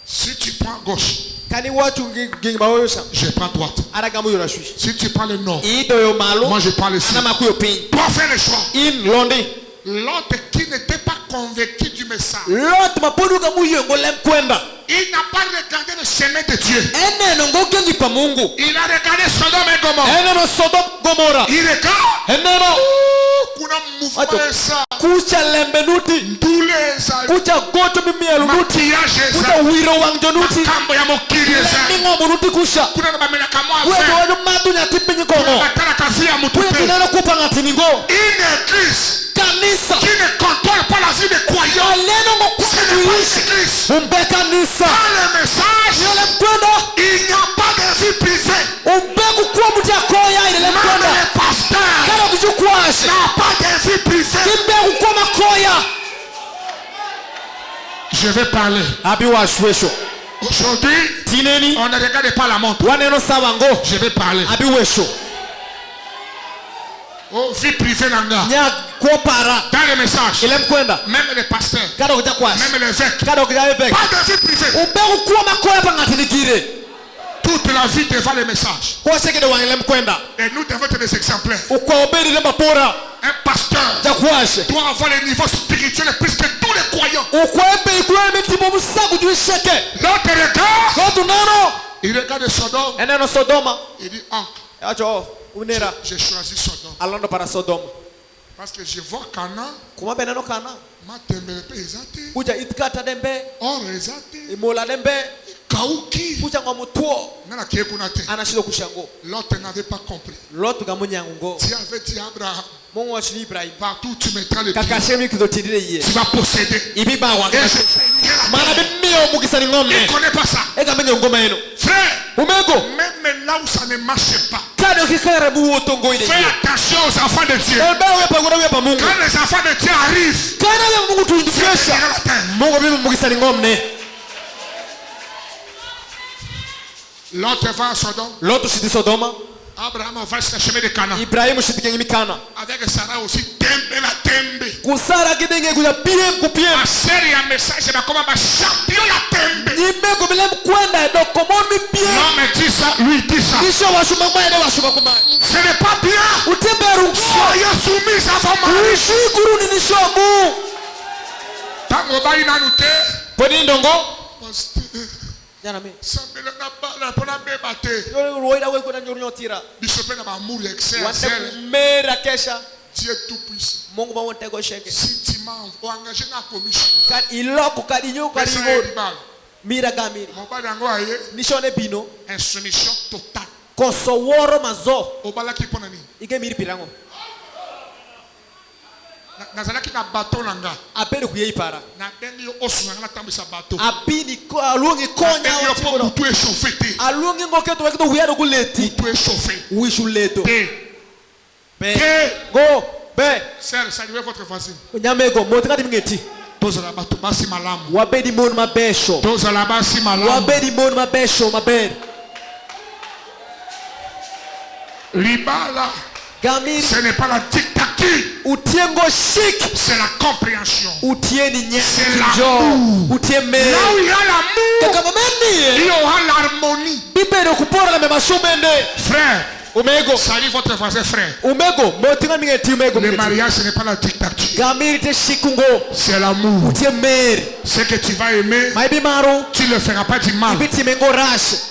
Si tu prends gauche, kani watu ngi bawoyosha je prends droite. araga muyo rashwishi Si tu prends le nord, ido yo malo moi je prends le sud. ana makuyo pin Toi fais le choix. in londi L'autre qui n'était pas convaincu du message, lot mapoduka muyo ngolem kwenda il n'a pas regardé le chemin de Dieu. eneno ngokengi pa Mungu Il a regardé Sodome et Gomorrhe. eneno Sodom Gomora Il regarde. eneno Kuna mouvement ça. kucha lembe nuti Tous les amis. kucha goto mimielu nuti Maquillage kucha ça. wiro wangjo nuti Makambo ya mokili ça. ningo munuti kusha Kuna na bamela kama wewe affaire. wewe madu nya tipinyi kongo Batala kazi ya mtu. wewe kinana kupa ngati ningo Une église kanisa qui ne contrôle pas la vie des croyants. aleno ngo Ce n'est pas une kuishi église. umbe kanisa Dans le message, yole mkwenda il n'y a pas de vie privée. umbe kukuwa muti akoya ile Même mkwenda les pasteurs kana kujukwashe n'ont pas de vie privée. imbe kukuwa makoya Je vais parler. abi washwesho Aujourd'hui, tineni on ne regarde pas la montre. waneno sawango Je vais parler. abi wesho Oh, vie privée nanga. nya kopara Dans le message, ile mkwenda même les pasteurs, kada kujakwashe même les évêques, kada kujaebek pas de vie privée. umbe kukuwa makoya pangati nikire Toute la vie devant le message. kwashekede wangile mkwenda Et nous devons être des exemplaires. ukwaoberi lemapora Un pasteur jakwashe doit avoir le niveau spirituel plus que tous les croyants. ukwebe ikulele mitima omusaku juisheke L'autre regarde, kotu neno il regarde Sodome. eneno Sodoma Il dit, oncle, acho unera j'ai choisi Sodome. alondo para Sodoma Parce que je vois Canaan, kuma beneno kana ma tembele pe ezate, kuja itkata dembe or ezate, imola dembe kauki. kuja ngo mutuo Nana kie kuna te. anashilo kushango L'autre n'avait pas compris. lotu gamunyangu ngo Dieu avait dit à Abraham, Mungu wa shili Ibrahim partout où tu mettras le pied, kakashemi kidotidire ye tu vas posséder. ibiba Et wange je bénirai la mana terre. bimio mukisani ngomne Il ne connaît pas ça. ega menye ngoma eno Frère, umego même là où ça ne marche pas, kado kikare bu wotongo ile fais attention aux enfants de Dieu. ebe wepa ngora wepa Mungu Quand les enfants de Dieu arrivent, kana we Mungu Dieu tuindikesha bénira la terre. Mungu bibi mukisani ngomne L'autre va à Sodome. lotu shidi Sodoma Abraham va sur le chemin de Canaan. Ibrahim shidi mikana Avec Sarah aussi, tembe la tembe. kusara kidenge kuja piem kupiem Ma sœur, il y a un message, c'est comme un champion la tembe. imego bile mkwenda dokomomi piem L'homme dit ça, lui dit ça. kisha washuma mwene washuma kumaya Ce n'est pas bien. utemberu Soyez soumis à vos maris. ushikuru ni nishomu Tango bali na nute. poni ndongo Pasteur, jana me sambele na bala pona beba te. roida we kuna nyonyotira Bisope na ba amour excès. wande kumera kesha Dieu tout puissant. Mungu bamotego sheke Si tu m'as engagé na commission. kad iloko kad inyo kad Pesa ingo ribal. mira gamiri Mobali yango aye. nishone bino Insoumission totale. kosoworo mazo Obalaki pona nini? ige miri pirango Nazalaki na bateau na nga. apele kuyeipara Na bengi yo osunga na tambisa bateau. abini ko alungi konya Bengi yo po wachikono mutu échauffé te. alungi ngoketo weketo wiyado kuleti Mutu échauffé. wishu leto Te. be Te. go be Sœur, saluez votre voisine. nyamego motikati mingeti Tozala bato basi malamu. wabedi mon mabesho Tozala basi malamu. wabedi mon mabesho mabedi Libala, gamiri ce n'est pas la dictature. utiengo shik C'est la compréhension. utieni C'est nyenjo l'amour. utieme Là où il y a l'amour, kama il meni y aura l'harmonie. bibere kupora la memashumende Frère, umego salut votre voisin frère. umego motinga mingeti umego Le mingeti mariage, ce n'est pas la dictature. gamiri te shikungo C'est l'amour. utiemeri Ce que tu vas aimer, maibi maru tu ne le feras pas du mal. ibiti mengo rash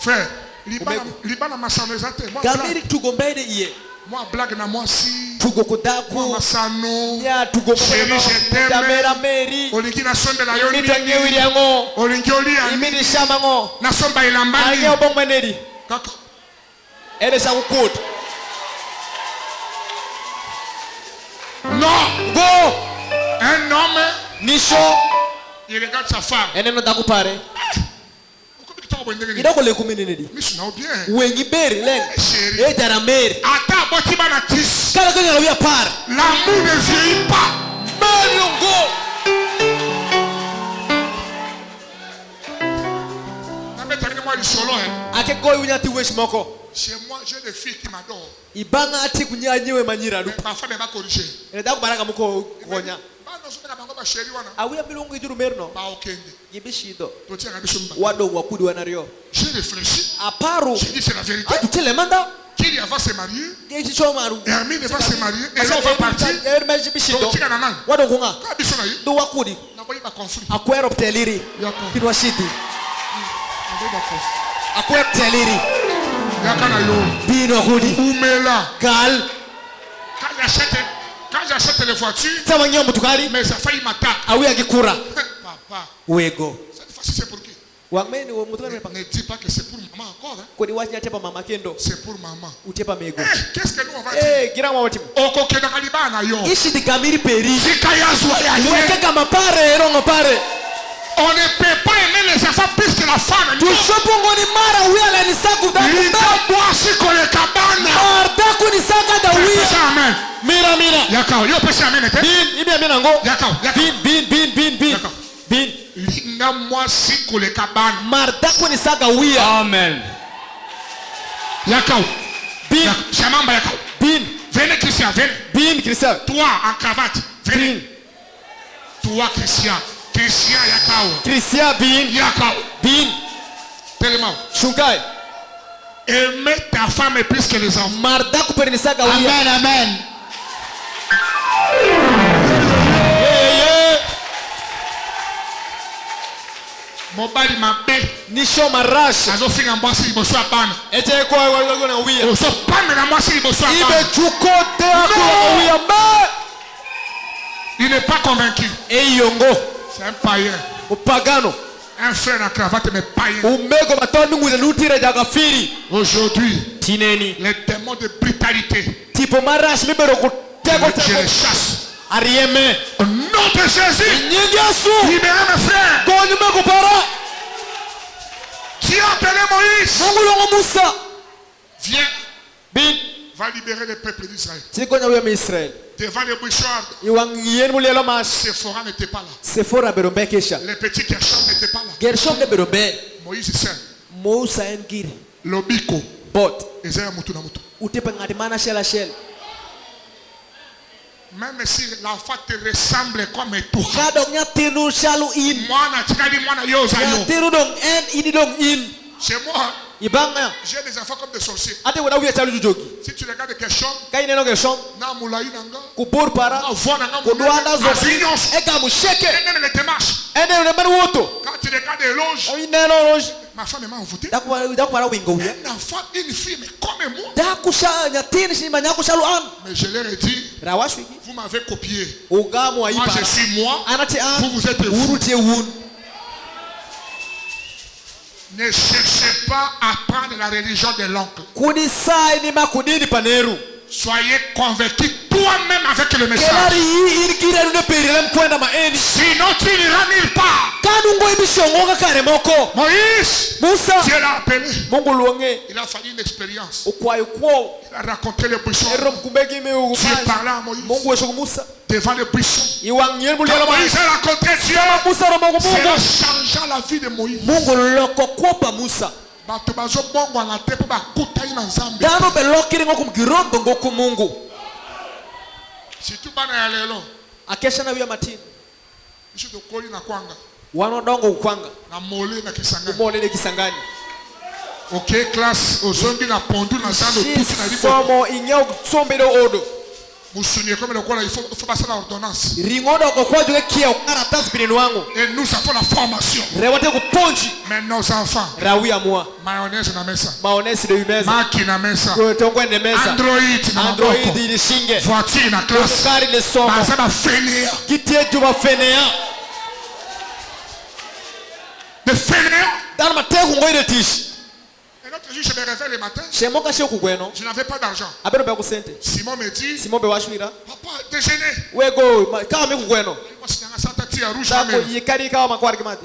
Frère, libana masano ezate. gamiri tugombede iye Moi blague na moi si. tugo Moi kudaku masano. ya tugo Chérie, je t'aime. tamera meri Olingi na sombe na yo imita mingi. ngewiri yango Olingi olia. imiti shamango Na somba ilambani. alge obongmenedi Kaka. ede shakukuta Non. go Un homme, nisho il regarde sa femme. eneno dakupare Ukobi kitoko bwendenge. idoko lekuminenedi Misu na bien. wengi beri len Chérie. ejara meri Ata boti bana tis. kala kwenye lawia par L'amour ne vieillit pas. meri Ake goy unyati wesh moko. Chez moi, j'ai des filles qui m'adorent. Ibanga ati kunyanyiwe manyira Mais parfois, même pas corriger. Enda kubaraka muko konya. Awia bilungu ijuru merno. Yibishido. Wado wakudi wanario. J'ai réfléchi. Aparu. J'ai dit c'est la vérité. Atutele manda. Kyria va se marier. Gechichomaru. Hermine va se marier. Et là on va partir. Donc tu as un an. Wado kunga. Quand tu es Do wakudi. n'a pas eu de conflit. Akwero pteliri. Kinwa shidi. Akwero pteliri. Yakana yo. Bino kudi. Umela. Gal. Quand j'achète les voitures, mais ça faillit m'attaquer. Papa. Wego. Cette fois-ci c'est pour qui? Ne dis pas que c'est pour maman encore. Hein? C'est pour maman. Qu'est-ce que nous on va dire? On ne peut pas aimer les enfants plus que la femme. Amen. Mira. Yakao, yo pesi amen ete. Bin nango. Yakao. Bin. Linga mwasi kole kabana. Marda kuni saga wia. Amen. Yakao. Bin. Shamamba yakao. Bin. Venez Christian, venez. Bin Christian. Toi en cravate. Venez. Toi Christian. Christian yakao. Christian bin. Yakao. Bin. Tellement. Shunkai. Aimer ta femme plus que les enfants. Marda kupeni saga wia. Amen. Mobali mabe nisho marashi azofinga mbwasi liboso ya bana ete kwa na wia oso pamela mwasi liboso ya bana ibe chukote ako wia mbe il n'est pas convaincu eyongo c'est un païen upagano un frère en cravate mais païen umego matoni nguze nutire jagafiri aujourd'hui tineni les démons de brutalité tipo marashi libero kutego je les chasse Arieme. Au nom de Jésus. Libérez mes frères. Qui a appelé Moïse? Viens. Va libérer le peuple d'Israël. Devant les bouchoirs. Séphora n'était pas là. Les petits Gershom n'étaient pas là. Moïse seul. Lobiko. Ezaya mutu na mutu. Même si l'enfant te ressemble comme toi. Chez moi, j'ai des enfants comme des sorciers. Si tu regardes Gershom, quand tu regardes Éloge, ma femme m'a envoûté. Un enfant, une fille, mais comme moi. Mais je leur ai dit, vous m'avez copié. Moi je suis moi, vous êtes vous. Ne cherchez pas à prendre la religion de l'oncle. Soyez convertis toi-même avec le message. Sinon tu n'iras nulle part. Moïse, Dieu l'a appelé. Il a fallu une expérience. Il a raconté le buisson. Dieu parlait à Moïse devant le buisson. Quand Moïse a rencontré Dieu, cela changea la vie de Moïse. Surtout bana ya lelo akesha na matini isho dokoli na kwanga wanodongo kwanga na mole na kisangani mole kisangani okay class ozombi na pondu na zando tuti na lipo somo inyao tsombero odo musunye comme le quoi il faut passer la ordonnance ringodo ko kwa jwe kia karatasi binenu wangu et nous avons la formation rewate kuponji mais nos enfants rawia moi mayonnaise na mesa mayonnaise de mesa maki na mesa tongwende mesa android ni shinge voiture na classe kari le somo baza ba fainéant kitie juma fainéant de fainéant dans ma tête ngoire tishi. Et l'autre jour, je me réveille le matin. Je n'avais pas d'argent. Simon me dit, papa, déjeuner.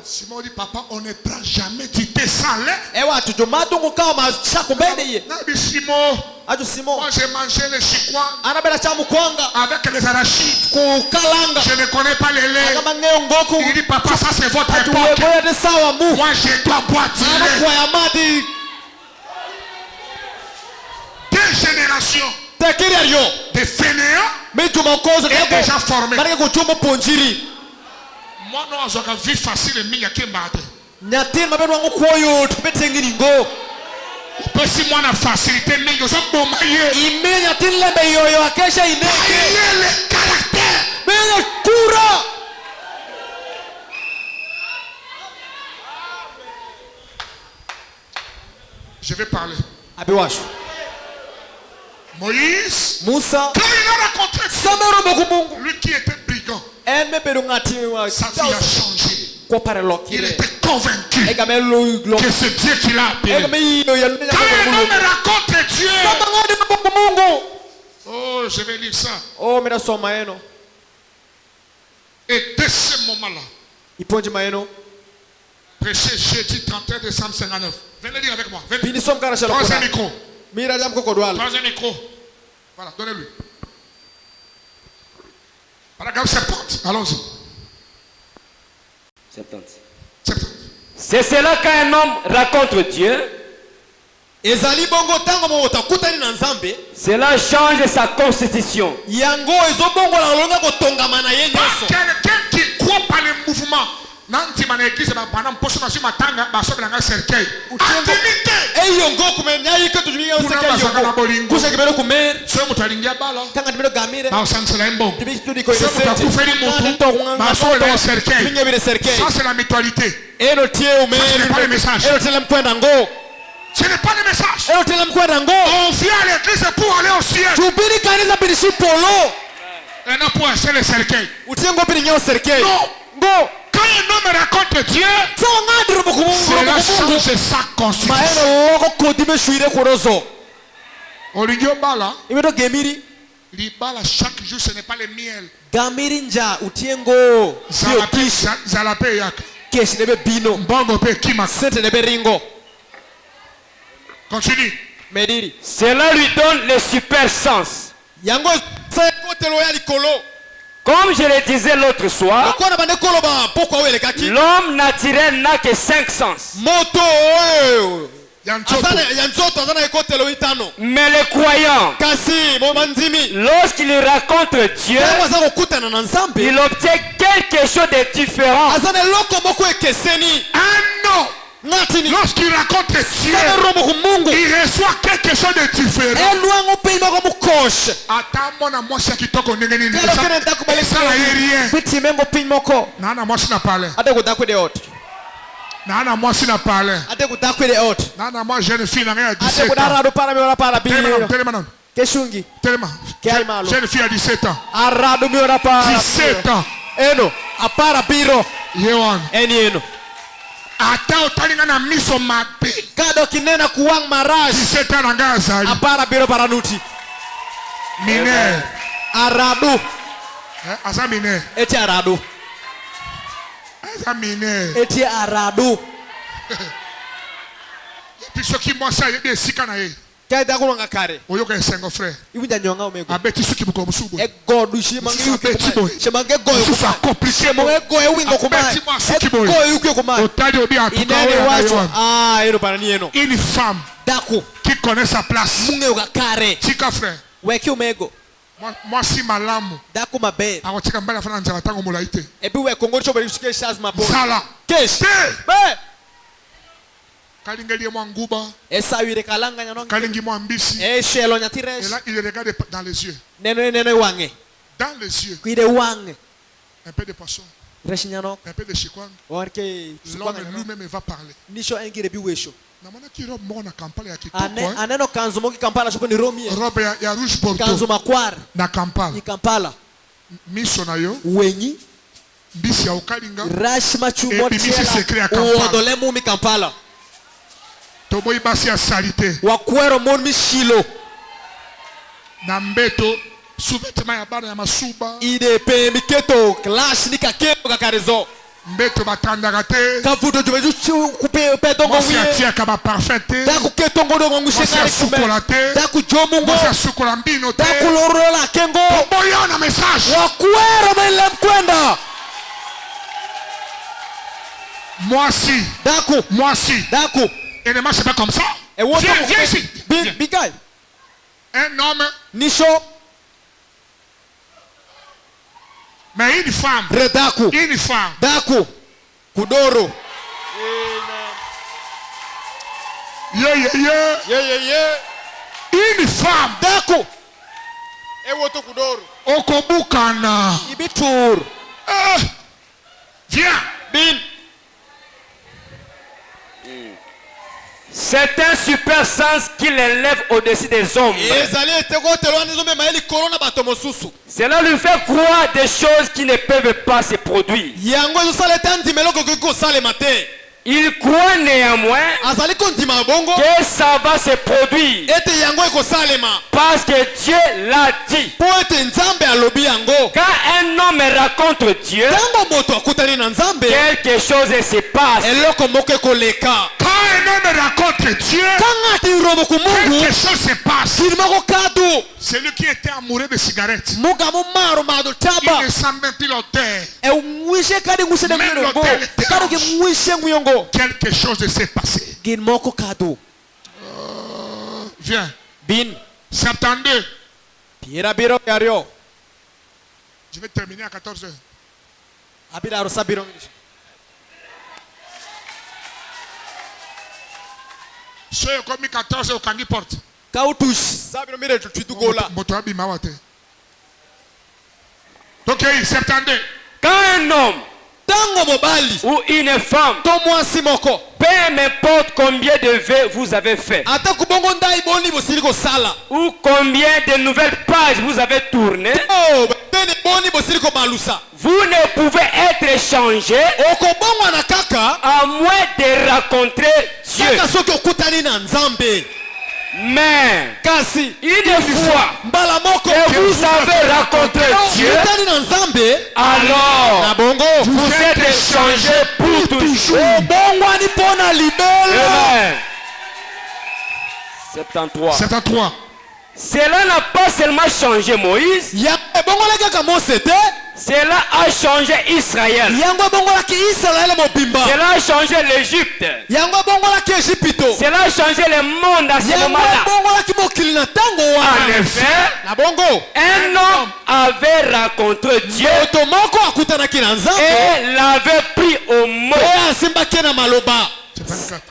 Simon dit, papa, on ne prend jamais du thé sans lait. Simon, moi j'ai mangé le chikwang avec les arachides. Je ne connais pas les laits. Il dit, papa, ça c'est votre époque. Moi je dois boire du lait. génération tekiri aliyo de fainéants mijumakozo est déjà formée. marike kuchuma ponjiri Moi non, j'ai vie facile mingi akembate. nyatin mabeno wangu koyo tubetengiri ngo Pesi moi na facilité mingi so bomaye. ime nyatin lembe yoyo akesha ineke Ayez le caractère. mene kura Je vais parler. abiwashu Moïse, Musa quand il a rencontré samero bokumungu lui qui était brigand, enme bedo ngati wa sa vie a changé. ko pare Il lokile était convaincu ega melo que c'est Dieu qui l'a appelé. ega meyo ya Quand un homme rencontre Dieu, samangadi bokumungu oh, je vais lire ça. oh mera soma eno Et dès ce moment-là, iponje maeno prêché jeudi 31 décembre 59. Venez lire avec moi. Venez. bini som kana shala Troisième kona micro. mira jam ko kodwal Troisième micro. Voilà, donnez-lui. Paragraphe 70. Allons-y. 70. 70. C'est cela qu'un homme rencontre Dieu, ezali bongo tango mo utakutani na nzambe cela change sa constitution. yango ezobongo la longa kotongama na ye nyonso Quelqu'un qui croit par le mouvement. Nanti mana église ba bana mposo na sima tanga ba sobe nga cercueil. Intimité. eyongo kumenya yike tujumiya Kuna useke bazaka na yongo bolingo. kusha kibero kumer So mutalingia bala. tanga tibero gamire Ba osansela imbo. tibi tudi ko So mutakufeli mutu. Ba sobe na cercueil. binge bire serkei Ça c'est la mutualité. eno tie umer Ça, ce n'est pas le message. eno tele mkwenda ngo Ce n'est pas le message. eno tele mkwenda ngo On vient à l'église pour aller au ciel. tubiri kanisa birishi polo Et non pour acheter le cercueil. utiengo biri nyao serkei Non. ngo Quand un homme rencontre Dieu, sawa ngadiro bokumungu cela change sa constitution. maeno loko kodime shuire kurozo Olingio bala, imeto gemiri libala chaque jour, ce n'est pas le miel. gamiri nja utiengo sio tishi Zalape yak. keshi nebe bino Mbongo pe kima. sente nebe ringo Continue. mediri Cela lui donne le super sens. yango sa kotelo ya likolo Comme je le disais l'autre soir, lokona bande koloba pokwa welekaki l'homme naturel n'a que 5 sens. moto oyo Yanchoto. azana ya nzoto azana ekotelo itano Mais le croyant, kasi momanzimi lorsqu'il rencontre Dieu, tango aza kokutana na nzambe il obtient quelque chose de différent. azana eloko moko ekeseni Un homme, ngatini lorsqu'il rencontre Dieu, sana romo kumungu il reçoit quelque chose de différent. elwango mpe imako mukoshe Ata mona mwasi ya kitoko ndenge nini. kelo kene ndako Esala ye rien. biti mengo piny moko Nana mwasi na parler. ate kudakwede ot Nana mwasi na parler. ate kudakwede ot Nana moi jeune fille na rien à ate 17 ans. kudarado para miora para bilio Telema. keshungi Telema. Kiai malo. Jeune fille à 17 ans. arado miora para 17 ans. eno apara biro Yewan. eni eno Ata otalinga na miso mabe. kado kinena kuwang marash 17 ans na nga azali. apara biro paranuti Mineur. arado Asa mineur. eti arado Asa mineur. eti arado Puis ce qui moi ça yebi esika na ye. kaida kulonga kare Oyoka esengo frère. ibunja nyonga umego Abeti suki buko musubo. egodu shimangi Susu abeti boy. shimangi goyo Susu a compliqué mo boy. egoyo wingo kumai Abeti mwa suki boy. egoyo ukwe kumai Otali obi atuka inene oya na wacho Yohan. eno parani eno Une femme dako qui connaît sa place. munge ukakare Tika frère. weki umego Moi si malamu. dako maber Akotika mbala fana nzala tango molai te. ebi we kongoli chobeli shike shaz mapo Zala. kesh Te. be Kalingeli mwa nguba. esawire kalanga nyanonga Kalingi mwa mbisi. shelo Et nyatiresh là, il regarde dans les yeux. neno wange Dans les yeux. kuide wange Un peu de poisson. resh nyanok Un peu de chikwang. warke L'homme lui-même va parler. nisho engire bi wesho Namana ki robe moko na Kampala ya kitoko. aneno kanzu moki kampala choko ni romie Robe ya rouge bordeaux. kanzu makwar Na Kampala. ni kampala Miso na yo. wenyi Mbisi ya ukalinga. rash machumo Epi misi secret ya Kampala. uodole mumi kampala Toboyi basi ya salite. wakwero mon mishilo Na mbeto. Sous-vêtement ya bana ya masuba. ide pe miketo clash ni kakero kakarezo Mbeto batandaka te. kavuto jumeju kupe petongo Mwasi wiye atiaka ba parfait te. daku ketongo dongo Mwasi ngushekari asukola te. daku jomungo Mwasi asukola mbino te. daku lorola kengo Boyo na message. wakwero mele mkwenda Mwasi. daku Mwasi. daku Et ne marche pas comme ça. e woto Viens, viens ici. Viens. bigai Un homme, nisho mais une femme. redaku Une femme. daku kudoro Une femme. daku ewoto kudoro Okobukana. ibitur Viens. bin C'est un super sens qui l'élève au-dessus des hommes. ezali etekotelwa nizomema elikolo na bato mosusu Cela lui fait croire des choses qui ne peuvent pas se produire. yango ezosala ete andima eloko ekoki kosalema te Il croit néanmoins azali kondima bongo que ça va se produire ete yango ekosalema parce que Dieu l'a dit. mpo ete nzambe alobi yango. Quand un homme rencontre Dieu, ntango moto akutani na nzambe quelque chose se passe. eloko moko ekoleka. Quand un homme rencontre Dieu, kanga ati robo ku mungu quelque chose se passe. kili moko kadu Celui qui était amoureux de cigarettes, muga mu maro mado il taba ne sent même plus l'odeur. mwishe kadi nguse de Même mwongo l'hôtel était kadu ke ange. mwishe nguyongo Quelque chose s'est passé. gin moko kadu Viens. bin 72. bira biro yario Je vais terminer à 14h. abira arosa biro Soyez comme 14h au Kangi Porte. kautush sabiro mire tutugola Moto abima wate. Ok, 72. Quand un homme tango mobali ou une femme, to mwasi moko peu m'importe combien de vœux vous avez fait, ata kubongo ndai boni bosili kosala ou combien de nouvelles pages vous avez tournées, oh tene boni bosili kobalusa vous ne pouvez être changé okobongwa na kaka à moins de rencontrer Dieu. kaka soki okutani na nzambe Mais kasi une fois mbala moko que vous avez rencontré Dieu, okutani na nzambe alors na bongo vous êtes changé pour toujours. obongwani mpo na libela Amen. 73. 73. Cela n'a pas seulement changé Moïse, ya ebongolaki kaka mose te cela a changé Israël. yango ebongolaki israele mobimba Cela a changé l'Égypte. yango ebongolaki ejipito Cela a changé le monde à ce yango moment-là. ebongolaki mokili na ntango En wana effet, na bongo un homme avait rencontré Dieu moto moko akutanaki na nzambe et l'avait pris au mot. oyo asimbaki na maloba C'est 24.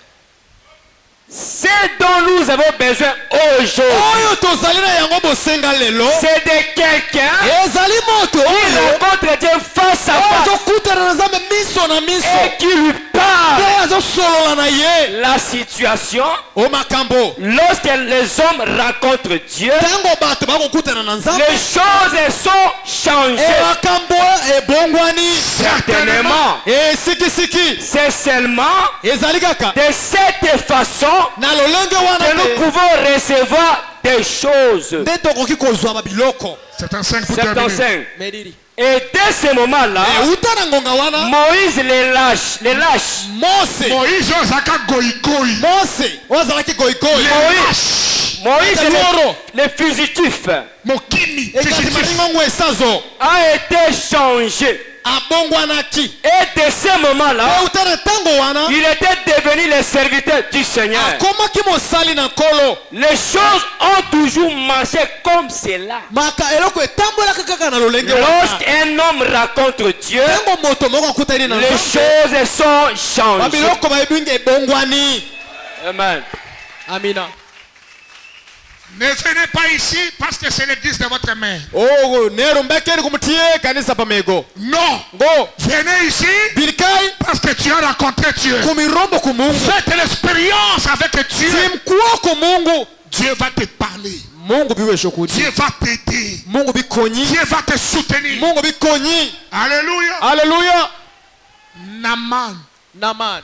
Ce dont nous avons besoin aujourd'hui, oyo tozali na yango bosenga lelo c'est de quelqu'un ezali moto qui oyo rencontre Dieu face à face azokutana na nzambe miso na miso et qui lui parle mpe azosolola na ye la situation. o makambo Lorsque les hommes rencontrent Dieu, ntango bato bakokutana na nzambe les choses sont changées. makambo ebongwani Certainement, esikisiki c'est seulement ezali kaka de cette façon na lolenge wana que nous te pouvons recevoir des choses. nde tokoki kozwa babiloko 75 pour terminer. 75. mediri Et dès ce moment-là, uta na ngonga wana Moïse les lâche. mose Moïse ozaka goigoi. mose oyo azalaki goigoi Moïse Loro. le fugitif Mokini. ekati Fugitif. maringongo esazo a été changé. abongwanaki Et de ce moment-là, euta na ntango wana il était devenu le serviteur du Seigneur. akomaki mosali na nkolo Les choses ont toujours marché comme cela. maka eloko etambolaka kaka na lolenge wana Lorsqu'un homme rencontre Dieu, ntango moto moko akutani na les nzambe choses sont changées. babiloko bayebingi ebongwani Amen. amina Ne venez pas ici parce que c'est l'église de votre mère. oh nerumbekeni kumutie kanisa pamego Non. ngo Venez ici bilikai parce que tu as rencontré Dieu. kumirombo kumungu Faites l'expérience avec Dieu. timkuwa kumungu Dieu va te parler. mungu biweshe kudi Dieu va t'aider. mungu bikonyi Dieu va te soutenir. mungu bikonyi Alléluia. haleluya Naaman naman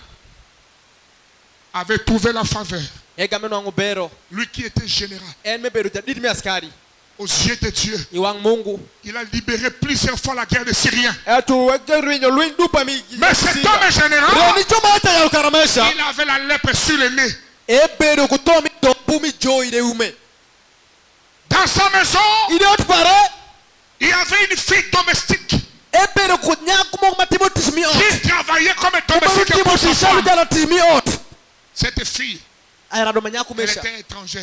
avait trouvé la faveur. egameno wangu bero Lui qui était général enme beru tadidimi askari aux yeux de Dieu. iwang mungu Il a libéré plusieurs fois la guerre des Syriens. etu wegerwinyo lwindupa mi Mais cet homme général, reni choma ata yalukaramesha il avait la lèpre sur le nez. eberu kutomi tobumi jo ile ume Dans sa maison, ile otpare il y avait une fille domestique eberu kunyakumo matimotismi ot qui travaillait comme domestique pour sa timotishalo femme. jala timi ot Cette fille Elle était étrangère.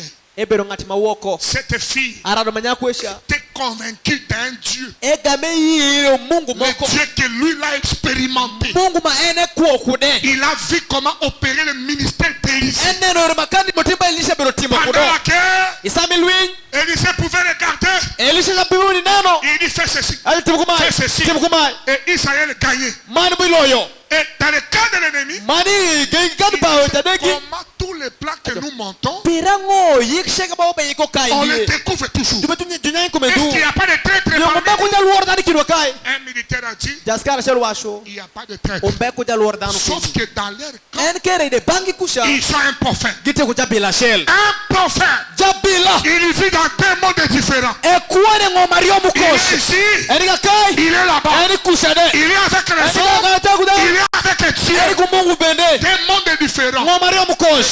Cette fille était convaincue d'un Dieu. Le Dieu que lui l'a expérimenté. Il a vu comment opérer le ministère d'Élisée. Pendant laquelle Élisée pouvait regarder. Il dit fais ceci. Fais ceci. Et Israël gagnait. Et dans le cas de l'ennemi, comment tous les plans que nous montons, on les découvre toujours. Est-ce qu'il n'y a pas de traître parmi nous? Un militaire a dit, il n'y a pas de traître. Sauf que dans leur camp, ils sont un prophète. Un prophète. Il vit dans deux mondes différents. Il est ici, il est là-bas. Il est avec les autres, il est avec Dieu. Des mondes différents.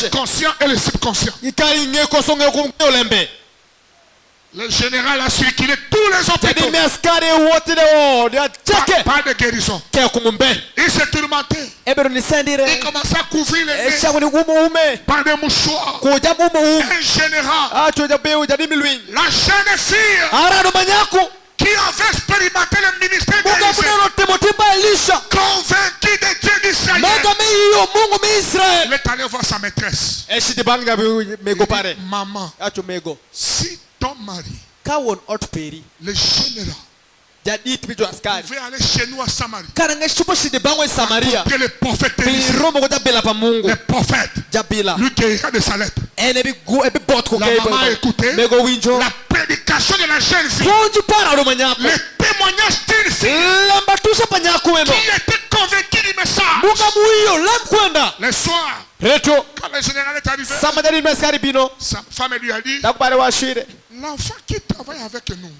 Le conscient et le subconscient. Le général a circulé tous les hôpitaux. Pas de guérison. Il s'est tourmenté. Il commençait à couvrir les nez par des mouchoirs. Un général. La jeune fille qui avait expérimenté le ministère d'Élisée, convaincu de Dieu d'Israël, il est allé voir sa maîtresse. Il dit, maman, si ton mari, le général, pouvait aller chez nous à Samarie, que le prophète Élisée, le prophète, lui guérira de sa lettre. La maman a écouté la prédication de la jeune fille, le témoignage d'une fille qui était convaincue du message. Le soir, quand le général est arrivé, sa femme lui a dit, l'enfant qui travaille avec nous,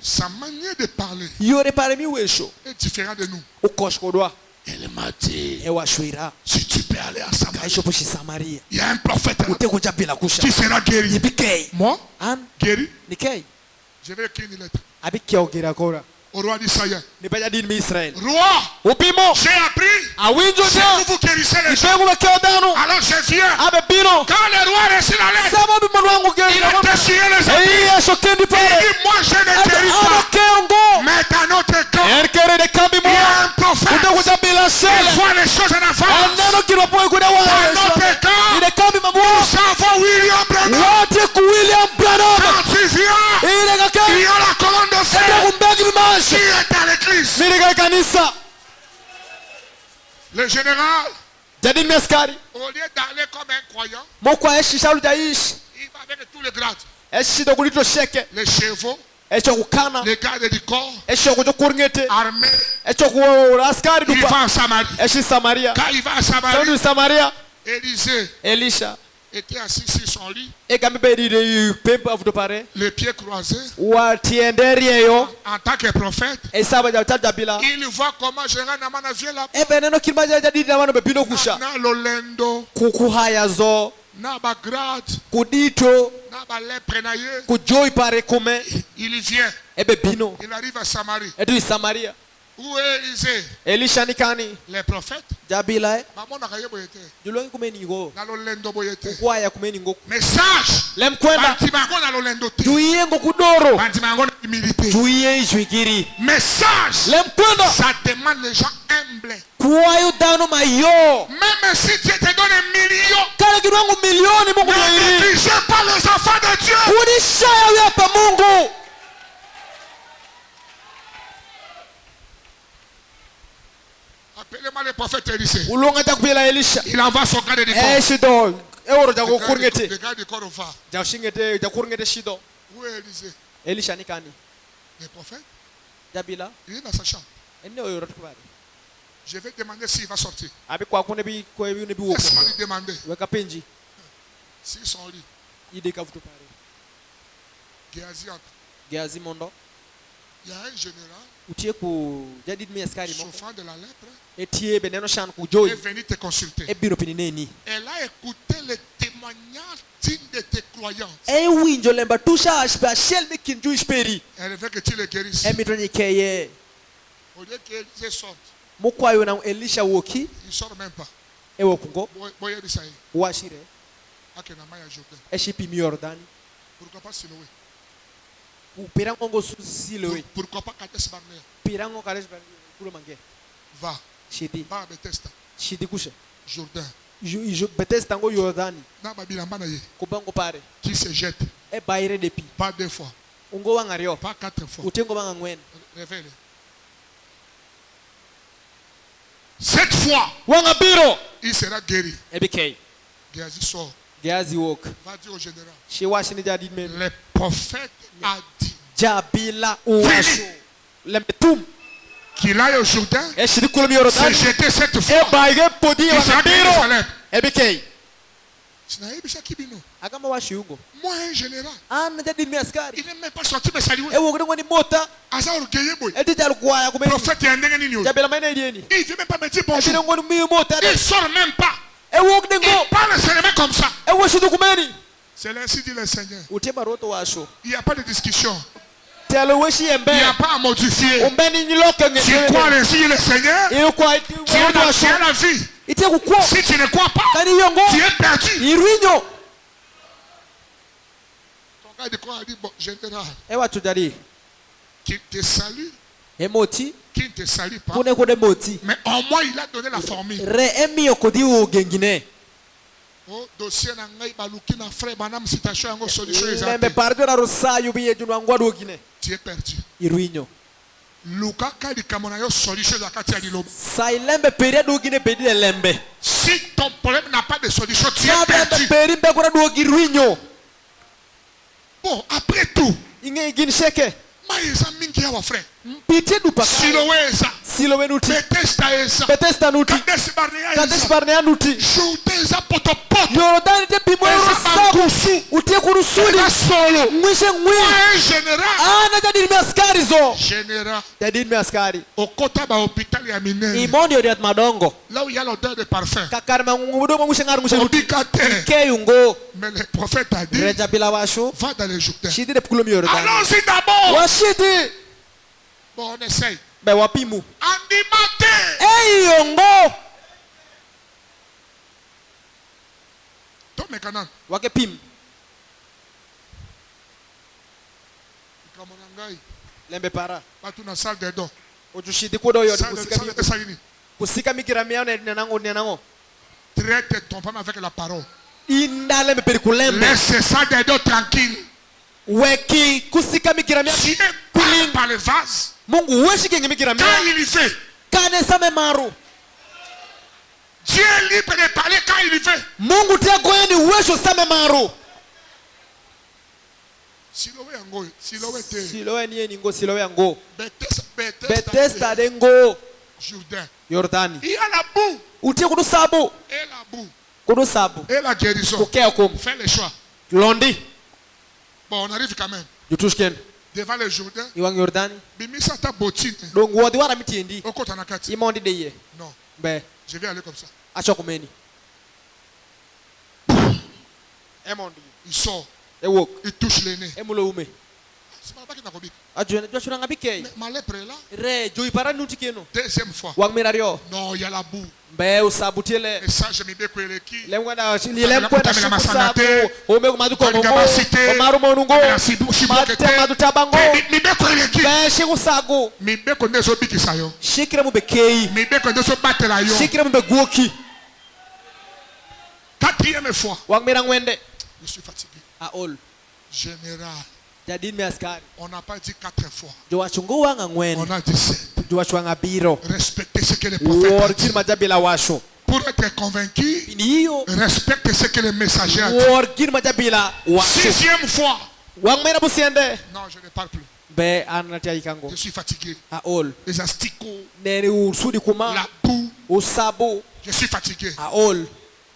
sa manière de parler est différente de nous. Elle m'a dit, si tu peux aller à Samarie, il y a un prophète là, qui sera guéri. Moi, guéri, je vais écrire une lettre au roi d'Israël. Roi, j'ai appris si vous vous guérissez les gens, alors je viens. Quand le roi a reçu la lettre, il a déchiré les habits. Il dit, moi je ne guéris pas. Mais dans notre camp, il y a un prophète. Il voit les choses en avance. Dans notre camp, nous savons William Branham. Quand tu viens, il y a la colonne de feu qui est à l'église. Le général, au lieu d'aller comme un croyant, il va avec tous les grades. Les chevaux, les gardes du corps, armés. Il va à Samarie. Quand il va à Samarie, Élisée était assis sur son lit, les pieds croisés, en tant que prophète. Il voit comment Gérard Namana vient là-bas. Na lolendo, na bagrade, na balepre na ye. Il vient. Il arrive à Samarie. Où est Élisée? Les prophètes. Message. Message. Ça demande les gens humbles. Même si Dieu te donne 1 million, ne négligez pas les enfants de Dieu. Appelez-moi le prophète Élisée. Il envoie son gars de corps. Le gars du corps au phare. Où est Élisée? Le prophète? Il est dans sa chambre. Je vais demander s'il va sortir. Laisse-moi lui demander. S'ils sont au lit. Géasi entre. Il y a un général souffrant de la lèpre est venu te consulter. Elle a écouté le témoignage digne de tes croyances. Elle veut que tu le guérisses. Au lieu qu'Élisée sorte, il ne sort même pas. ewo kungo Boye bisaï. washire Akena maya Jourdain. eshipimi Yordani Pourquoi pas Siloé? upirango ngo Siloé Pourquoi pas Kadesh Barnea? pirango Kadesh Barnea kulo mange Va. shidi Va Bethesda. shidi kushe Jourdain. je Bethesda ngo Yordani Na babilamba na ye. kubango pare Qui se jette. e bayire depuis Pas 2 fois. ungo wangario Pas 4 fois. utengo banga ngwen Révèle. 7 fois. wangabiro Il sera guéri. ebk Géasi sort. Geazi wok Va dire au général. she washini jadi men Les prophètes a dit jabila uwasho lembetum qu'il aille au Jourdain. eshidi kulo Se Yordani jeter 7 e fois. bayige podi Il sera guéri de wangabiro sa lèpre. ebk Sinaïbisha Kibino. agama washiungo Moi, un général. ana jadi mi askari Il n'est même pas sorti me saluer. ewo ngo ni mota Asa orgueilleux boy. edita alkwaya kumeni Prophète est un nini. jabila maina idieni Il vient même pas me dire ebile bonjour. ngo mi mota Il sort même pas. ewo ngo Il parle seulement comme ça. ewo shidu kumeni C'est ainsi dit le Seigneur. utema roto washo Il n'y a pas de discussion. telo weshi Il n'y embe a pas à modifier. umbeni niloke Tu crois ainsi le Seigneur. ilikuwa Tu as la vie. ite kukwo Si tu ne crois pas, kani yongo tu es perdu. irwinyo Ton gars de quoi a dit, bon, général, ewa tujari qui te salue, emoti qui ne te salue pas. pune kode moti Mais au moins, il a donné la formule. re emi okodi ugengine Oh, dossier na ngai baluki na frère banam citation yango solution lembe ezate. pardo na rosayo biye junwa ngwado ogine Tu es perdu. irwinyo Luka kali kamona yo solution zakati ya liloba. sailembe period ogine bedile lembe Si ton problème n'a pas de solution, tu es yabe perdu. peri mbe kora do girwinyo Bon, après tout, inge igin sheke maïsa mingi ya wa frère. mpite du paka Siloeza, silo wenuti Bethesda eza, Bethesda nuti Kadesh Barnea Kadesh eza, Barnea nuti Jourdain eza potopoto, Yordani te pimo eza sabu bankusu, utie kurusuli eza solo. mwishe ngwi Un général, ana jadi mi askari zo général, jadi mi askari au kota ba hôpital ya minene, imondi odiat madongo là où il y a l'odeur de parfum. kakarma ngudo mwishe ngar mwishe nuti Obikate. keyungo Mais le prophète a dit, reja bila washo va dans le Jourdain. shidi de pukulo mi Yordani Allons-y d'abord. washidi Bon, on essaye. be wapimu Animaté. eyongo Tom et Kanan. wake pim Kamonangai. lembe para Batu na salle des dons. ojushidi kodo yo Salle de salini. kusika mikiramiao nenango Traite ton femme avec la parole. inda lembe peri kulembe Laisse ça des dons tranquille. weki kusika mikiramiao Dieu parle par le vase. Mungu weshi kenge mikiramiao Quand il y fait. kane same maru Dieu est libre de parler quand il y fait. Mungu te goyeni wesho same maru Siloé yango. Siloé te. silowe ni eni ngo silowe yango Bethesda. Bethesda de ngo Jourdain. Yordani Il y a la boue. utie kudu sabu Et la boue. kudu sabu Et la guérison. kukea kum Fais le choix. londi Bon, on arrive quand même. jutushken Devant le Jourdain. iwang Yordani Bimisa ta bottine. donc wodi wara mitiendi Oko tanakati. imondi de ye Non. be Je vais aller comme ça. acho kumeni emondi Il sort. ewok Il touche le nez. emulo ume C'est pas qui n'a pas dit. ajone jwashura ngabike Mais ma lèpre est là. re joy para nuti keno Deuxième fois. wang mirario Non, il y a la boue. be usabutiele Et ça, je me découvre qui. lemwana lilemkwenda Kutambila shiku masanate. sabu ome kumadu ko Kaliga ngo basite. omaru monungo La sibu shibokete. madu tabango Mi découvre qui. be shiku sagu Mi beko ndezo biki sayo. shikira mu bekei Mi beko ndezo batela yo. shikira mu beguoki 4e fois. wang mirangwende Je suis fatigué. a all Général. jadi mi askari On n'a pas dit 4 fois. jo wachungu wanga On ngwende a dit 7. jo wachwanga biro Respectez ce que les prophètes ont workir dit. majabila washo Pour être convaincu, niyo respectez ce que le messager a dit. workir majabila washo 6e fois. wang mera busiende Non, je ne parle plus. be anati aikango Je suis fatigué. a all Les asticots, neni usudi kuma la boue. usabu Je suis fatigué. a all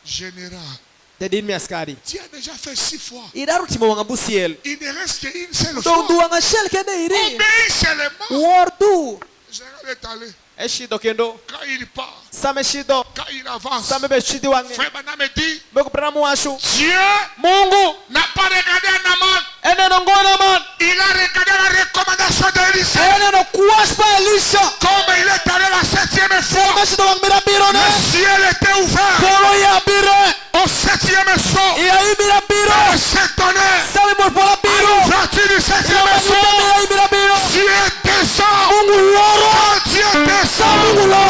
Général. jadi mi askari Tu as déjà fait 6 fois. idarutima wanga busiel Il ne reste qu'une seule donc fois. wanga shell kende iri Obéis seulement. wordu Général est allé. eshido kendo Quand il part, same shido quand il avance, same be shidi wange Frère Bana me dit, bekuprana washu Dieu Mungu n'a pas regardé Naaman. eneno ngona man Il a regardé la recommandation d'Élisée. eneno kuwashpa Elisha Comme il est allé la 7e fois, meshido wang mirabiro ne le ciel était ouvert. s'étonner à l'ouverture du 7e soir. Dieu descend. Quand Dieu descend, la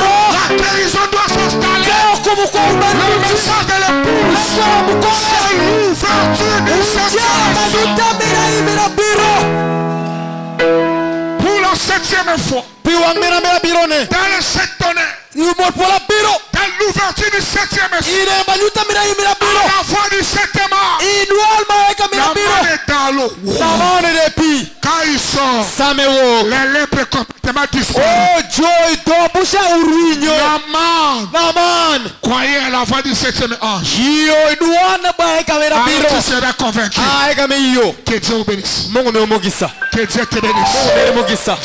guérison doit s'installer. Le message de l'épouse, c'est l'ouverture du 7e soir. Pour la 7e fois, dans le s'étonner, dans l'ouverture du 7e soir, à la fin du 7e art, la main est dans l'eau. Quand il sort, les lèpres complètement disparues. Naaman croyait à la voix du 7e ange. Alors tu seras convaincu. Que Dieu vous bénisse. Que Dieu te bénisse.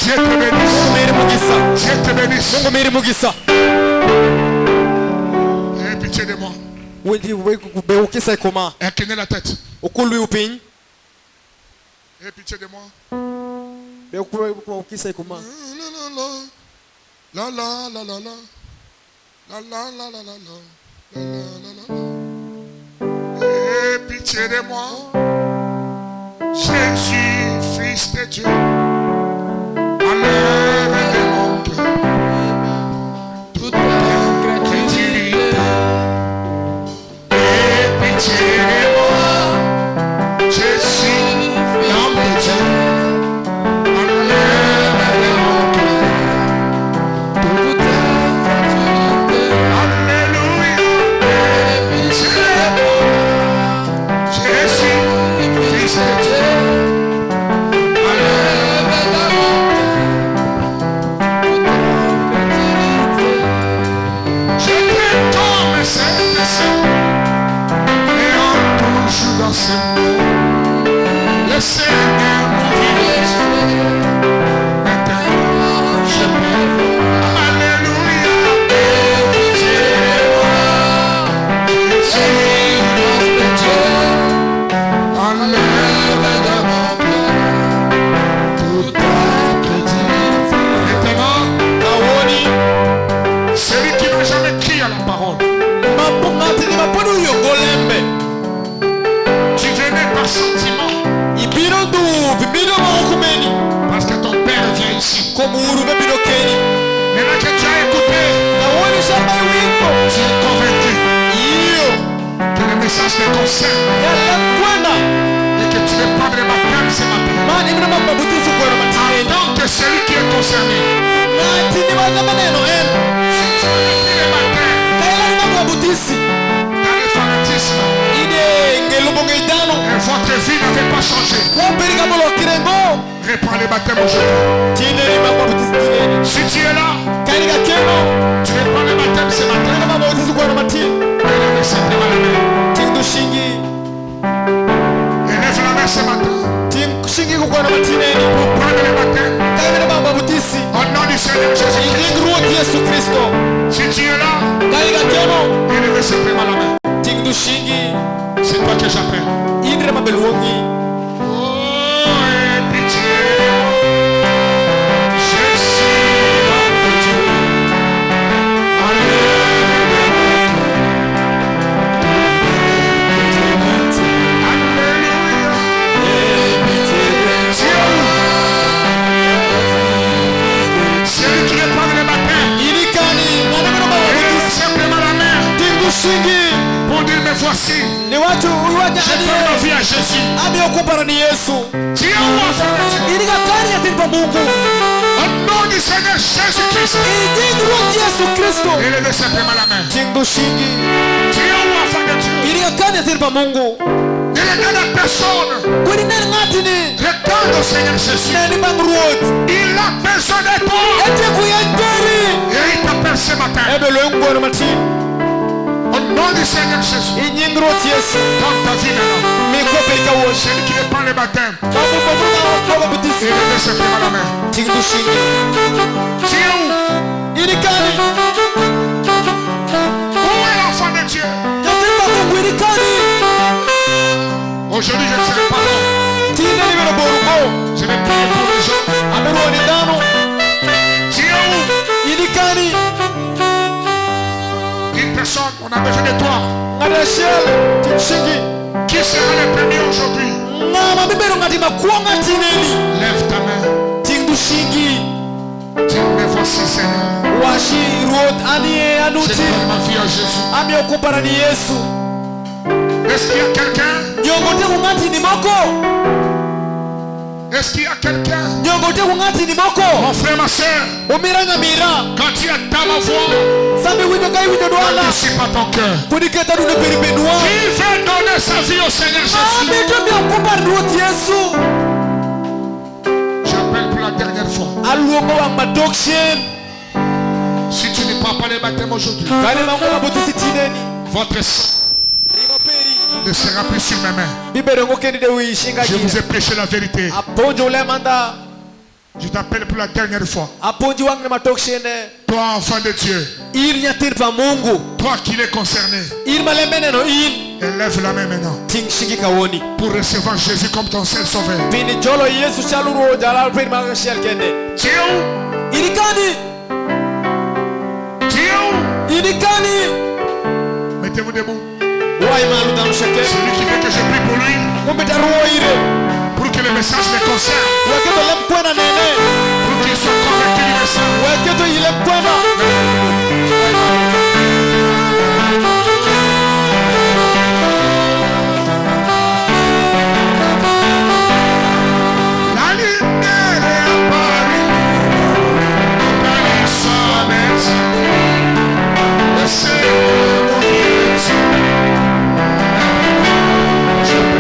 Dieu te bénisse. Dieu te bénisse. Aie pitié de moi. Inclinez la tête. Aie pitié de moi. La la la la la la la la la la la. Aie pitié de moi, Jésus, Fils de Dieu. Enlève de mon cœur toute incrédulité. Aie pitié de moi, Jésus, l'homme de Dieu. Enlève de mon cœur toute incrédulité. Alléluia. Aie pitié de moi, Jésus, Fils de Dieu. Enlève de mon cœur. Je t'aime comme cette sœur, et en toujours dans ce monde, le Seigneur mon Dieu, maintenant je m'aime. Alléluia. Aie pitié de moi, Jésus, Fils de Dieu. Enlève de mon cœur toute incrédulité. Maintenant, celui qui n'a jamais crié à la parole, tu venais par sentiment, parce que ton père vient ici. Maintenant que tu as écouté, tu es convaincu que le message te concerne et que tu veux prendre le baptême ce matin. En tant que celui qui est concerné, si tu veux prendre le baptême dans le fanatisme, et votre vie n'avait pas changé, reprends le baptême aujourd'hui. Si tu es là, tu veux prendre le baptême ce matin, élève simplement la main. Élève la main ce matin pour prendre le baptême au nom du Seigneur Jésus-Christ. Si tu es là, élève simplement la main. C'est toi que j'appelle. Oh, aie pitié. Je suis l'homme de Dieu. Celui qui veut prendre le baptême, élève simplement la main pour dire mais voici, je donne ma vie à Jésus. Dieu moi au nom du Seigneur Jésus-Christ, élevez simplement la main. Dieu moi enfant de Dieu, il regarde personne, regarde au Seigneur Jésus. Il a besoin de toi et il t'appelle ce matin. Au nom du Seigneur Jésus, donne ta vie maintenant. Celui qui veut prendre le baptême, élevez simplement la main. Tu es où? Où est l'enfant de Dieu? Aujourd'hui, je ne serai pas là. Je vais prier pour les gens. Tu es où? Une personne, on a besoin de toi. Qui sera le premier aujourd'hui? Lève ta main. Me voici, Seigneur. Je donne ma vie à Jésus. Est-ce qu'il y a quelqu'un? Est-ce qu'il y a quelqu'un? Mon frère, ma soeur, quand tu attends ma voix, n'anticipe pas ton cœur. Qui veut donner sa vie au Seigneur Jésus? J'appelle pour la dernière fois. Si tu ne prends pas les baptêmes aujourd'hui, votre sang ne sera plus sur mes mains. Je vous ai prêché la vérité. Je t'appelle pour la dernière fois. Toi, enfant de Dieu, toi qui l'es concerné, élève la main maintenant pour recevoir Jésus comme ton seul sauveur. Tu es où? Tu es où? Mettez-vous debout. Celui qui veut que je prie pour lui, pour que le message le concerne, pour qu'il soit convaincu du message. La lumière est apparue dans les sommets. Le Seigneur mon Dieu.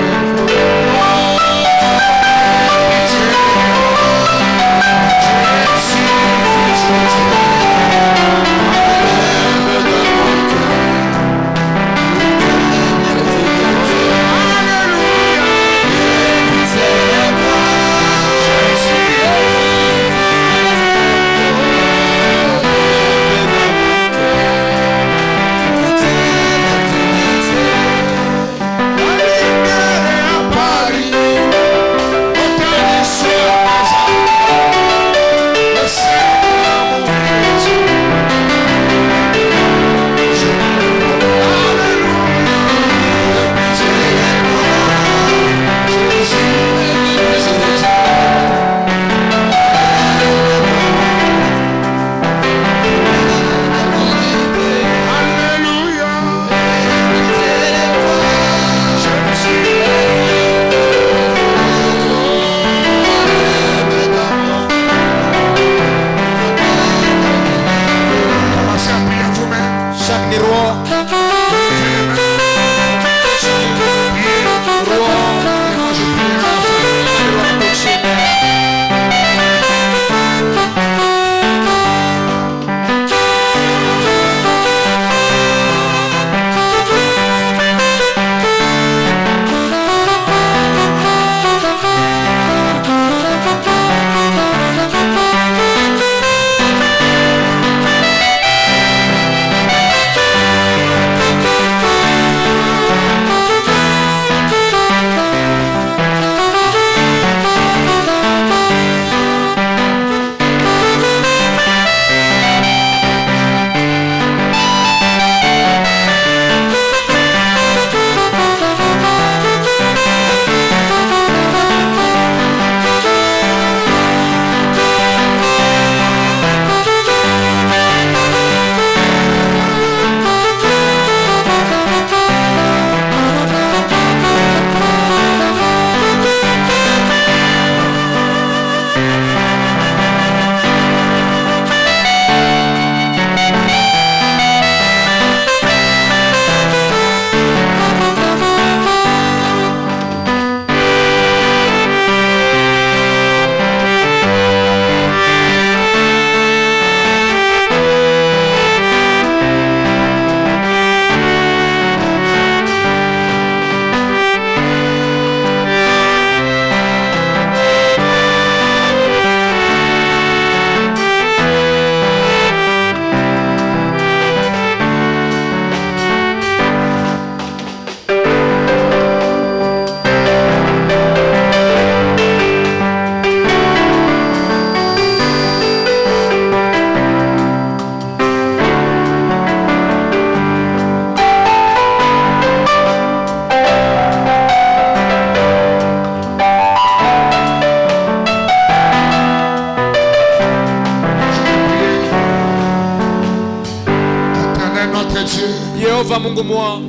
votre Dieu. Yehova Mungu mwa.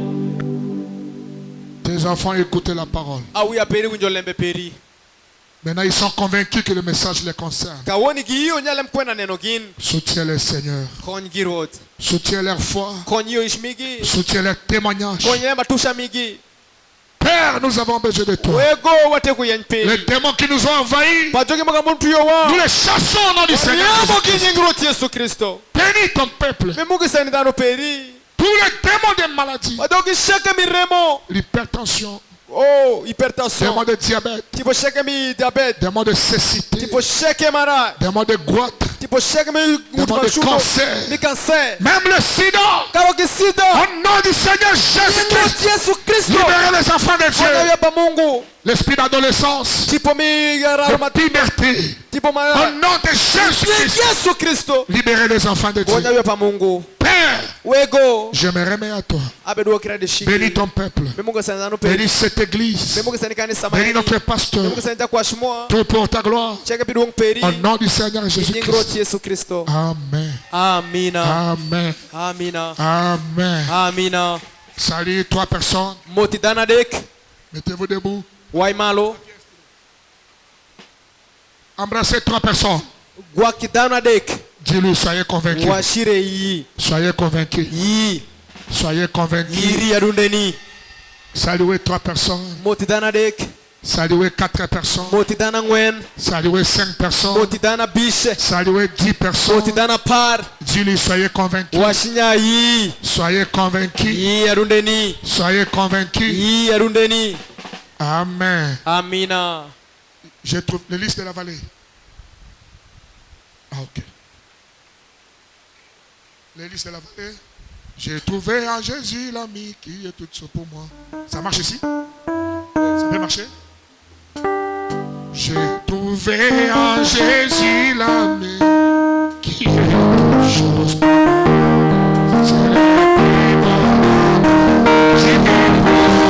Tes enfants écoutent la parole. Awi aperi kunjolembe peri. Maintenant, ils sont convaincus que le message les concerne. Soutiens les Seigneur. Soutiens leur foi. Soutiens leur témoignage. Père, nous avons besoin de toi. Les démons qui nous ont envahis, nous les chassons au nom du Seigneur Jésus-Christ. Bénis ton peuple. Tous les démons des maladies, l'hypertension, hypertension, démons de diabète, démons de cécité, démons de goitre, démons de cancer, même le sida. Au nom du Seigneur Jésus-Christ, libérez les enfants de Dieu. L'esprit d'adolescence, de puberté, au nom de Jésus-Christ, libérez les enfants de Dieu. Père, je me remets à toi. Bénis ton peuple. Bénis cette église. Bénis notre pasteur. Tout pour ta gloire. Au nom du Seigneur Jésus-Christ. Amen. Amen. Amen. Amen. Amen. Amen. Salut 3 personnes. Mettez-vous debout. Waimalo. Embrassez 3 personnes. Dis-lui, soyez convaincus. Soyez convaincus. Soyez convaincus. Saluez 3 personnes. Saluez 4 personnes. Saluez 5 personnes. Saluez 10 personnes. Dis-lui, soyez convaincus. Soyez convaincus. Soyez convaincus. Amen. Amina. Je trouve les listes de la vallée. Ah, ok. Les listes de la vallée. J'ai trouvé en Jésus l'ami qui est tout ça pour moi. Ça marche ici? Ça peut marcher? J'ai trouvé en Jésus l'ami qui est toute chose pour moi. C'est le plus bon. J'ai vu pour moi.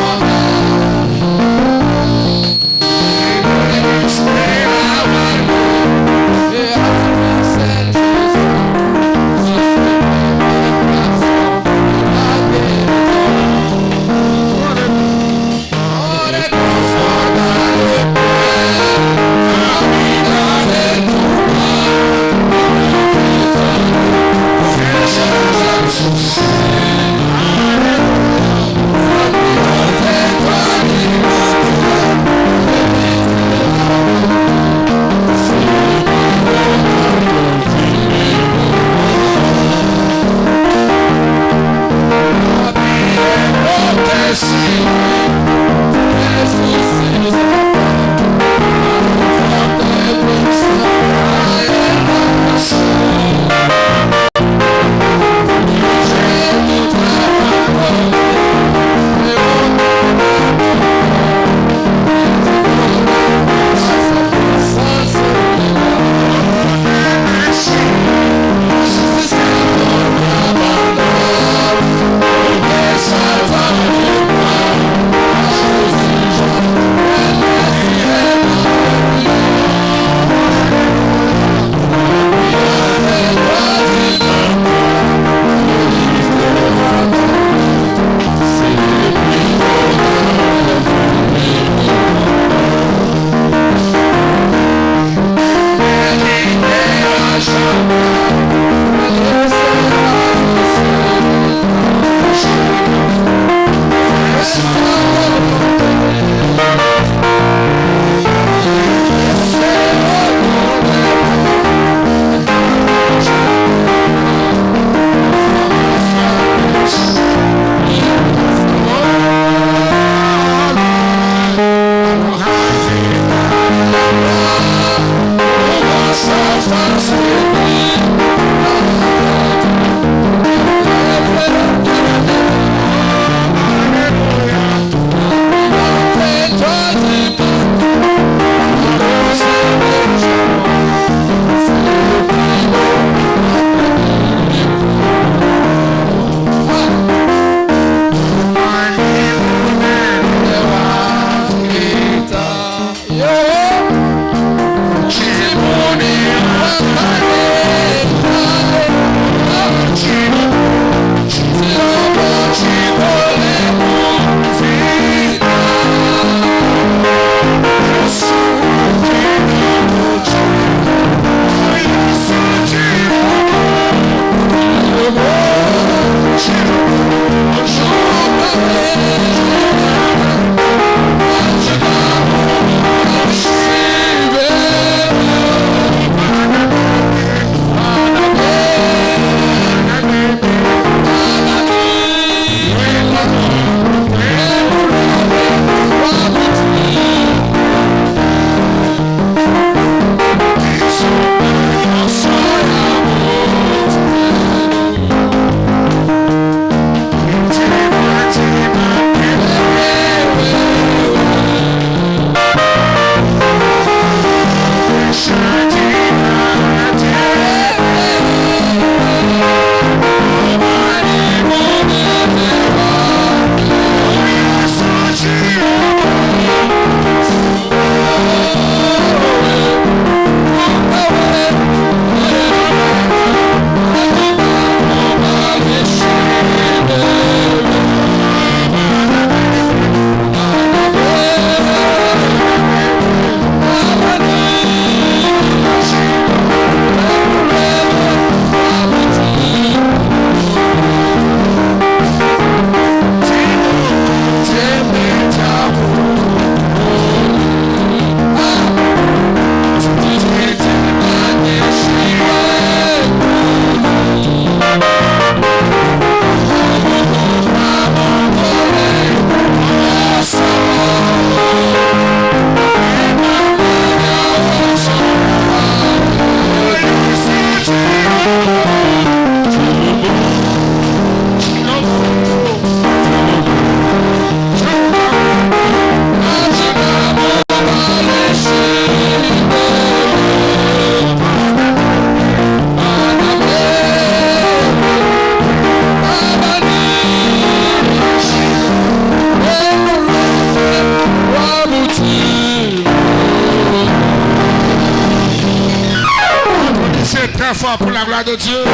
fort pour la gloire de Dieu.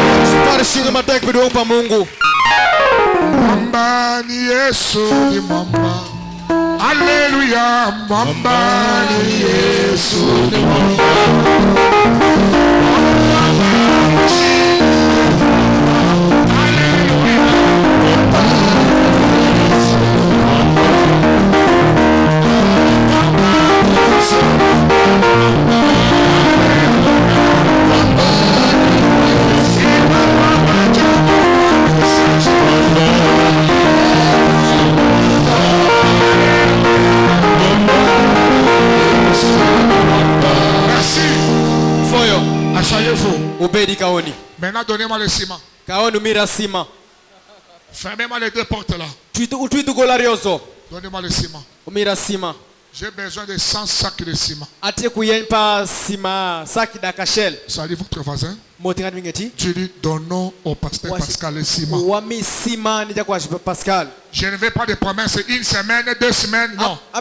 Mwamba ni Yesu ni mwamba. Alléluia. Mwamba ni Yesu ni mwamba. Maintenant, donnez-moi le ciment. Fermez-moi les deux portes là. Donnez-moi le ciment. J'ai besoin de 100 sacs de ciment. Salut votre voisin. Tu dis donnons au pasteur Pascal le ciment. Je ne veux pas de promesses, une semaine, 2 semaines, non. Je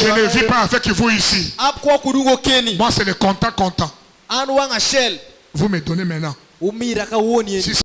ne vis pas avec vous ici. Moi c'est le comptant. Vous me donnez maintenant. Si